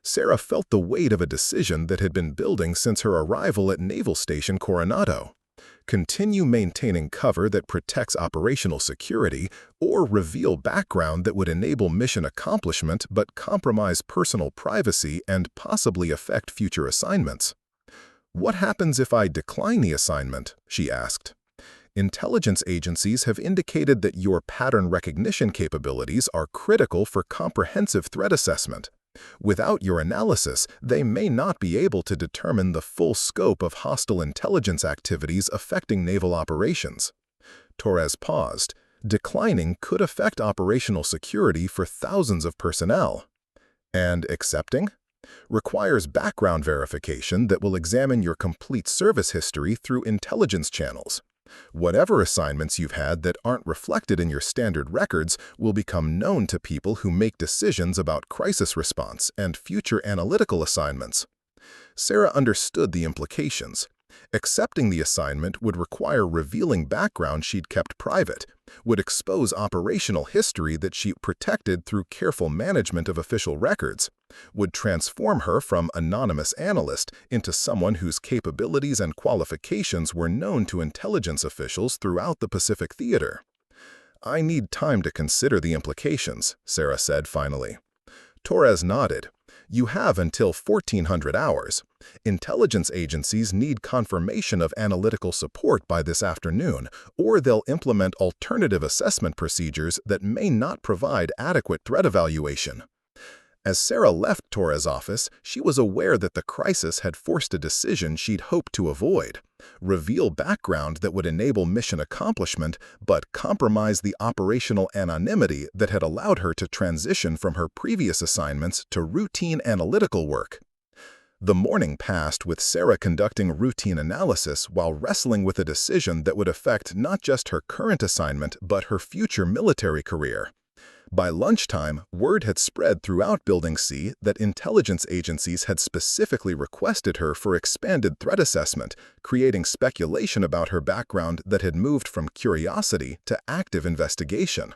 Sarah felt the weight of a decision that had been building since her arrival at Naval Station Coronado. Continue maintaining cover that protects operational security, or reveal background that would enable mission accomplishment but compromise personal privacy and possibly affect future assignments. "What happens if I decline the assignment?" she asked. "Intelligence agencies have indicated that your pattern recognition capabilities are critical for comprehensive threat assessment. Without your analysis, they may not be able to determine the full scope of hostile intelligence activities affecting naval operations." Torres paused. Declining could affect operational security for thousands of personnel. And accepting? Requires background verification that will examine your complete service history through intelligence channels. Whatever assignments you've had that aren't reflected in your standard records will become known to people who make decisions about crisis response and future analytical assignments. Sarah understood the implications. Accepting the assignment would require revealing background she'd kept private, would expose operational history that she protected through careful management of official records, would transform her from anonymous analyst into someone whose capabilities and qualifications were known to intelligence officials throughout the Pacific Theater. "I need time to consider the implications," Sarah said finally. Torres nodded. "You have until 1400 hours. Intelligence agencies need confirmation of analytical support by this afternoon, or they'll implement alternative assessment procedures that may not provide adequate threat evaluation." As Sarah left Torres' office, she was aware that the crisis had forced a decision she'd hoped to avoid. Reveal background that would enable mission accomplishment, but compromise the operational anonymity that had allowed her to transition from her previous assignments to routine analytical work. The morning passed with Sarah conducting routine analysis while wrestling with a decision that would affect not just her current assignment but her future military career. By lunchtime, word had spread throughout Building C that intelligence agencies had specifically requested her for expanded threat assessment, creating speculation about her background that had moved from curiosity to active investigation.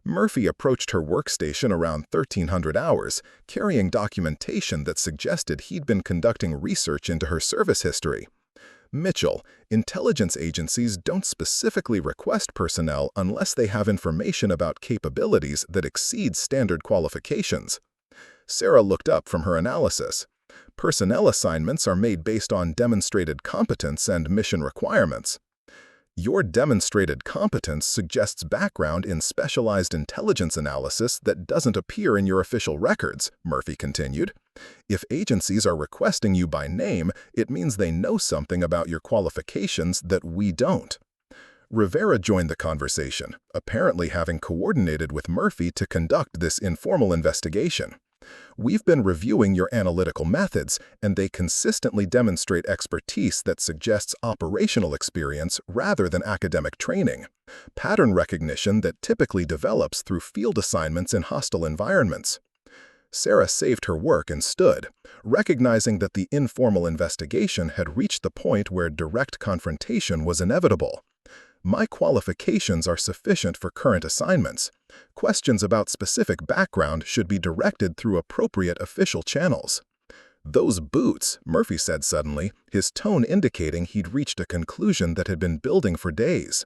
Murphy approached her workstation around 1300 hours, carrying documentation that suggested he'd been conducting research into her service history. "Mitchell, intelligence agencies don't specifically request personnel unless they have information about capabilities that exceed standard qualifications." Sarah looked up from her analysis. "Personnel assignments are made based on demonstrated competence and mission requirements." "Your demonstrated competence suggests background in specialized intelligence analysis that doesn't appear in your official records," Murphy continued. "If agencies are requesting you by name, it means they know something about your qualifications that we don't." Rivera joined the conversation, apparently having coordinated with Murphy to conduct this informal investigation. "We've been reviewing your analytical methods, and they consistently demonstrate expertise that suggests operational experience rather than academic training. Pattern recognition that typically develops through field assignments in hostile environments." Sarah saved her work and stood, recognizing that the informal investigation had reached the point where direct confrontation was inevitable. "My qualifications are sufficient for current assignments. Questions about specific background should be directed through appropriate official channels." "Those boots," Murphy said suddenly, his tone indicating he'd reached a conclusion that had been building for days.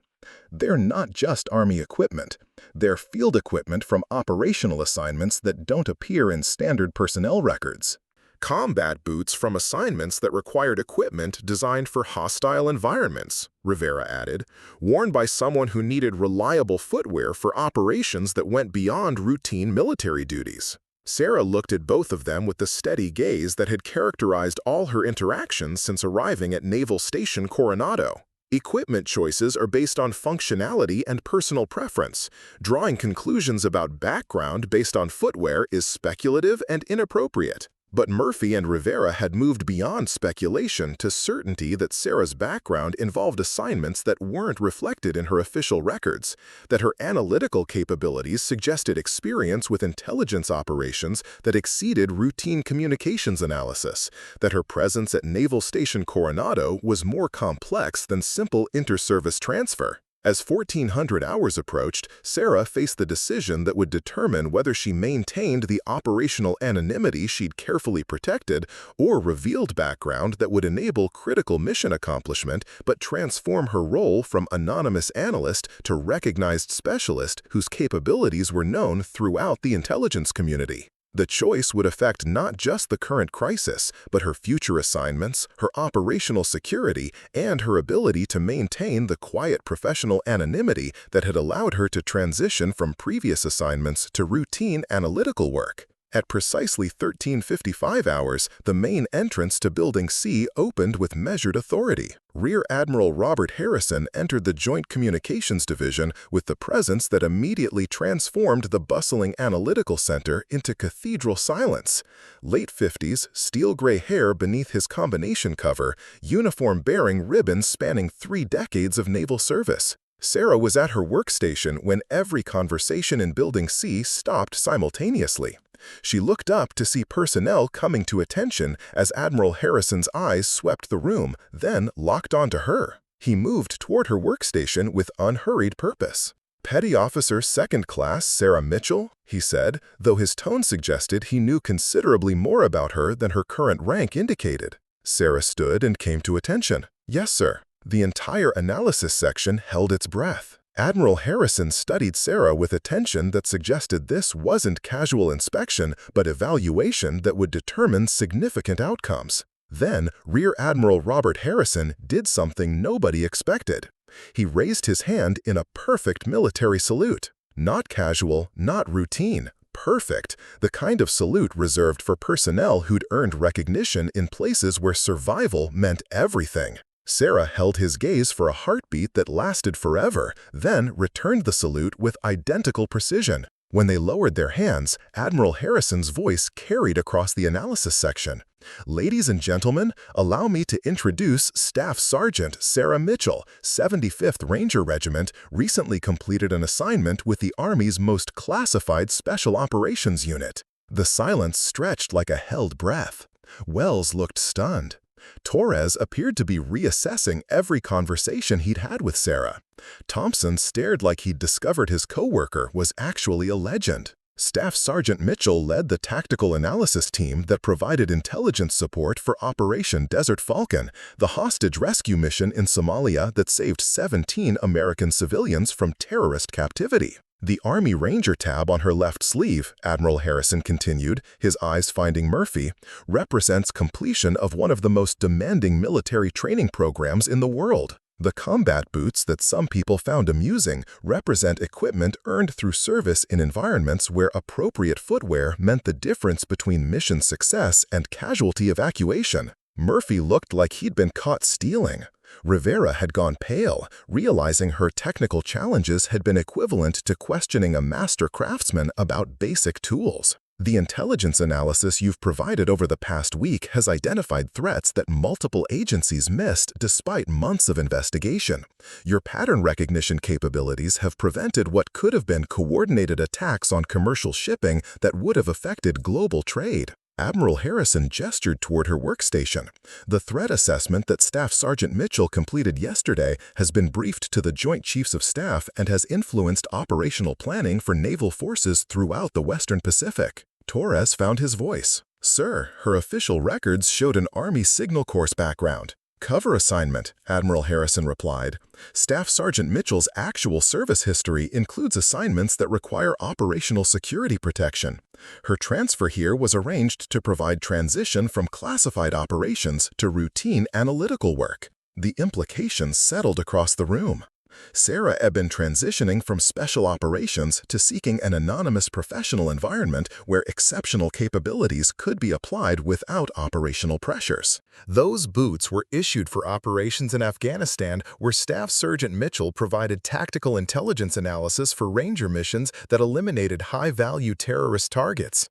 "They're not just Army equipment. They're field equipment from operational assignments that don't appear in standard personnel records." "Combat boots from assignments that required equipment designed for hostile environments," Rivera added, "worn by someone who needed reliable footwear for operations that went beyond routine military duties." Sarah looked at both of them with the steady gaze that had characterized all her interactions since arriving at Naval Station Coronado. Equipment choices are based on functionality and personal preference. Drawing conclusions about background based on footwear is speculative and inappropriate. But Murphy and Rivera had moved beyond speculation to certainty that Sarah's background involved assignments that weren't reflected in her official records, that her analytical capabilities suggested experience with intelligence operations that exceeded routine communications analysis, that her presence at Naval Station Coronado was more complex than simple inter-service transfer. As 1400 hours approached, Sarah faced the decision that would determine whether she maintained the operational anonymity she'd carefully protected or revealed background that would enable critical mission accomplishment but transform her role from anonymous analyst to recognized specialist whose capabilities were known throughout the intelligence community. The choice would affect not just the current crisis, but her future assignments, her operational security, and her ability to maintain the quiet professional anonymity that had allowed her to transition from previous assignments to routine analytical work. At precisely 13:55 hours, the main entrance to Building C opened with measured authority. Rear Admiral Robert Harrison entered the Joint Communications Division with the presence that immediately transformed the bustling analytical center into cathedral silence. Late 50s, steel-gray hair beneath his combination cover, uniform bearing ribbons spanning 3 decades of naval service. Sarah was at her workstation when every conversation in Building C stopped simultaneously. She looked up to see personnel coming to attention as Admiral Harrison's eyes swept the room, then locked onto her. He moved toward her workstation with unhurried purpose. "Petty Officer Second Class Sarah Mitchell," he said, though his tone suggested he knew considerably more about her than her current rank indicated. Sarah stood and came to attention. "Yes, sir." The entire analysis section held its breath. Admiral Harrison studied Sarah with attention that suggested this wasn't casual inspection, but evaluation that would determine significant outcomes. Then, Rear Admiral Robert Harrison did something nobody expected. He raised his hand in a perfect military salute. Not casual, not routine. Perfect, the kind of salute reserved for personnel who'd earned recognition in places where survival meant everything. Sarah held his gaze for a heartbeat that lasted forever, then returned the salute with identical precision. When they lowered their hands, Admiral Harrison's voice carried across the analysis section. "Ladies and gentlemen, allow me to introduce Staff Sergeant Sarah Mitchell, 75th Ranger Regiment, recently completed an assignment with the Army's most classified Special Operations Unit." The silence stretched like a held breath. Wells looked stunned. Torres appeared to be reassessing every conversation he'd had with Sarah. Thompson stared like he'd discovered his coworker was actually a legend. Staff Sergeant Mitchell led the tactical analysis team that provided intelligence support for Operation Desert Falcon, the hostage rescue mission in Somalia that saved 17 American civilians from terrorist captivity. The Army Ranger tab on her left sleeve, Admiral Harrison continued, his eyes finding Murphy, represents completion of one of the most demanding military training programs in the world. The combat boots that some people found amusing represent equipment earned through service in environments where appropriate footwear meant the difference between mission success and casualty evacuation. Murphy looked like he'd been caught stealing. Rivera had gone pale, realizing her technical challenges had been equivalent to questioning a master craftsman about basic tools. "The intelligence analysis you've provided over the past week has identified threats that multiple agencies missed despite months of investigation. Your pattern recognition capabilities have prevented what could have been coordinated attacks on commercial shipping that would have affected global trade." Admiral Harrison gestured toward her workstation. "The threat assessment that Staff Sergeant Mitchell completed yesterday has been briefed to the Joint Chiefs of Staff and has influenced operational planning for naval forces throughout the Western Pacific." Torres found his voice. "Sir, her official records showed an Army Signal Corps background." "Cover assignment," Admiral Harrison replied. "Staff Sergeant Mitchell's actual service history includes assignments that require operational security protection. Her transfer here was arranged to provide transition from classified operations to routine analytical work." The implications settled across the room. Sarah had been transitioning from special operations to seeking an anonymous professional environment where exceptional capabilities could be applied without operational pressures. Those boots were issued for operations in Afghanistan, where Staff Sergeant Mitchell provided tactical intelligence analysis for Ranger missions that eliminated high-value terrorist targets.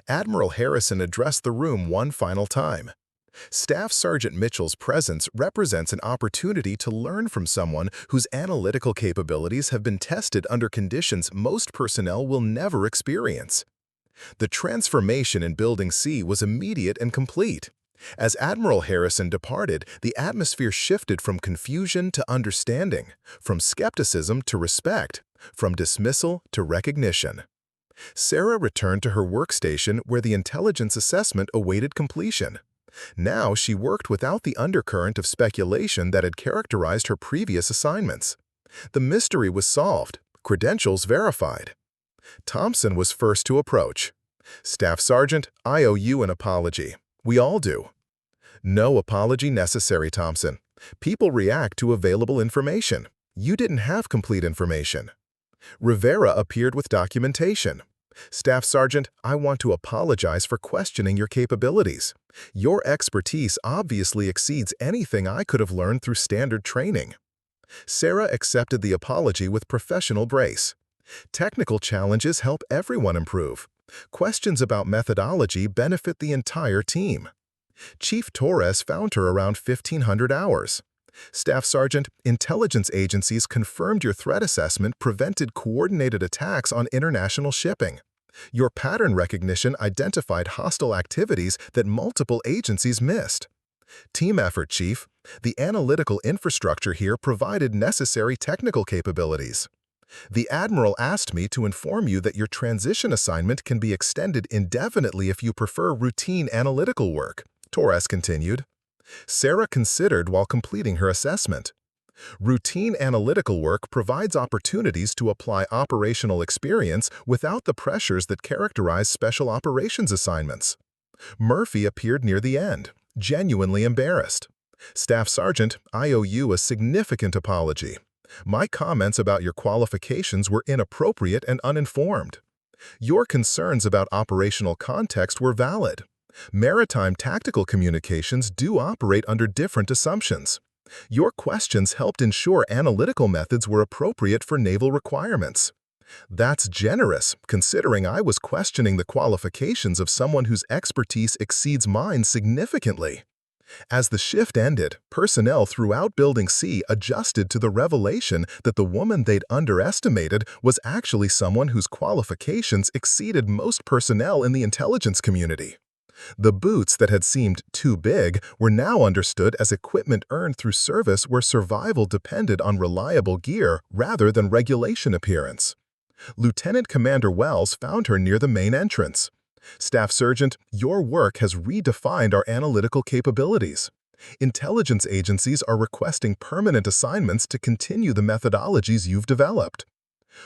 Admiral Harrison addressed the room one final time. Staff Sergeant Mitchell's presence represents an opportunity to learn from someone whose analytical capabilities have been tested under conditions most personnel will never experience. The transformation in Building C was immediate and complete. As Admiral Harrison departed, the atmosphere shifted from confusion to understanding, from skepticism to respect, from dismissal to recognition. Sarah returned to her workstation where the intelligence assessment awaited completion. Now she worked without the undercurrent of speculation that had characterized her previous assignments. The mystery was solved, credentials verified. Thompson was first to approach. "Staff Sergeant, I owe you an apology. We all do." "No apology necessary, Thompson. People react to available information. You didn't have complete information." Rivera appeared with documentation. "Staff Sergeant, I want to apologize for questioning your capabilities. Your expertise obviously exceeds anything I could have learned through standard training." Sarah accepted the apology with professional grace. Technical challenges help everyone improve. Questions about methodology benefit the entire team. Chief Torres found her around 1,500 hours. "Staff Sergeant, intelligence agencies confirmed your threat assessment prevented coordinated attacks on international shipping. Your pattern recognition identified hostile activities that multiple agencies missed." "Team effort, Chief. The analytical infrastructure here provided necessary technical capabilities." "The Admiral asked me to inform you that your transition assignment can be extended indefinitely if you prefer routine analytical work," Torres continued. Sarah considered while completing her assessment. Routine analytical work provides opportunities to apply operational experience without the pressures that characterize special operations assignments. Murphy appeared near the end, genuinely embarrassed. "Staff Sergeant, I owe you a significant apology. My comments about your qualifications were inappropriate and uninformed. Your concerns about operational context were valid. Maritime tactical communications do operate under different assumptions. Your questions helped ensure analytical methods were appropriate for naval requirements." "That's generous, considering I was questioning the qualifications of someone whose expertise exceeds mine significantly." As the shift ended, personnel throughout Building C adjusted to the revelation that the woman they'd underestimated was actually someone whose qualifications exceeded most personnel in the intelligence community. The boots that had seemed too big were now understood as equipment earned through service where survival depended on reliable gear rather than regulation appearance. Lieutenant Commander Wells found her near the main entrance. "Staff Sergeant, your work has redefined our analytical capabilities. Intelligence agencies are requesting permanent assignments to continue the methodologies you've developed."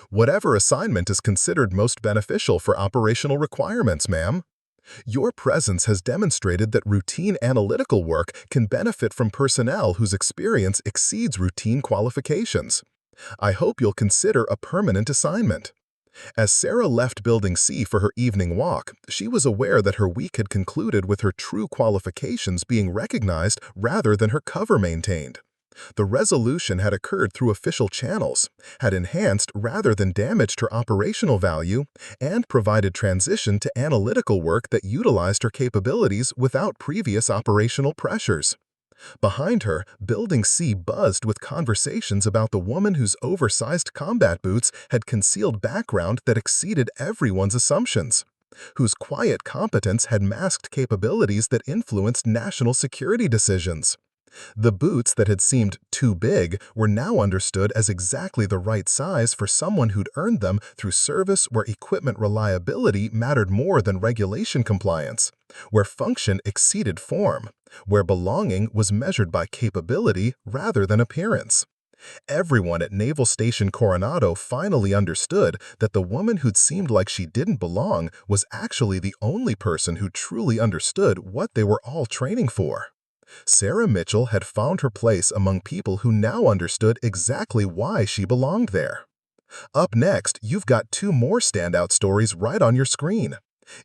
"Whatever assignment is considered most beneficial for operational requirements, ma'am. Your presence has demonstrated that routine analytical work can benefit from personnel whose experience exceeds routine qualifications. I hope you'll consider a permanent assignment." As Sarah left Building C for her evening walk, she was aware that her week had concluded with her true qualifications being recognized rather than her cover maintained. The resolution had occurred through official channels, had enhanced rather than damaged her operational value, and provided transition to analytical work that utilized her capabilities without previous operational pressures. Behind her, Building C buzzed with conversations about the woman whose oversized combat boots had concealed background that exceeded everyone's assumptions, whose quiet competence had masked capabilities that influenced national security decisions. The boots that had seemed too big were now understood as exactly the right size for someone who'd earned them through service where equipment reliability mattered more than regulation compliance, where function exceeded form, where belonging was measured by capability rather than appearance. Everyone at Naval Station Coronado finally understood that the woman who'd seemed like she didn't belong was actually the only person who truly understood what they were all training for. Sarah Mitchell had found her place among people who now understood exactly why she belonged there. Up next, you've got two more standout stories right on your screen.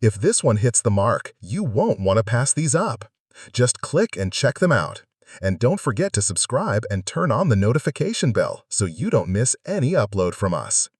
If this one hits the mark, you won't want to pass these up. Just click and check them out. And don't forget to subscribe and turn on the notification bell so you don't miss any upload from us.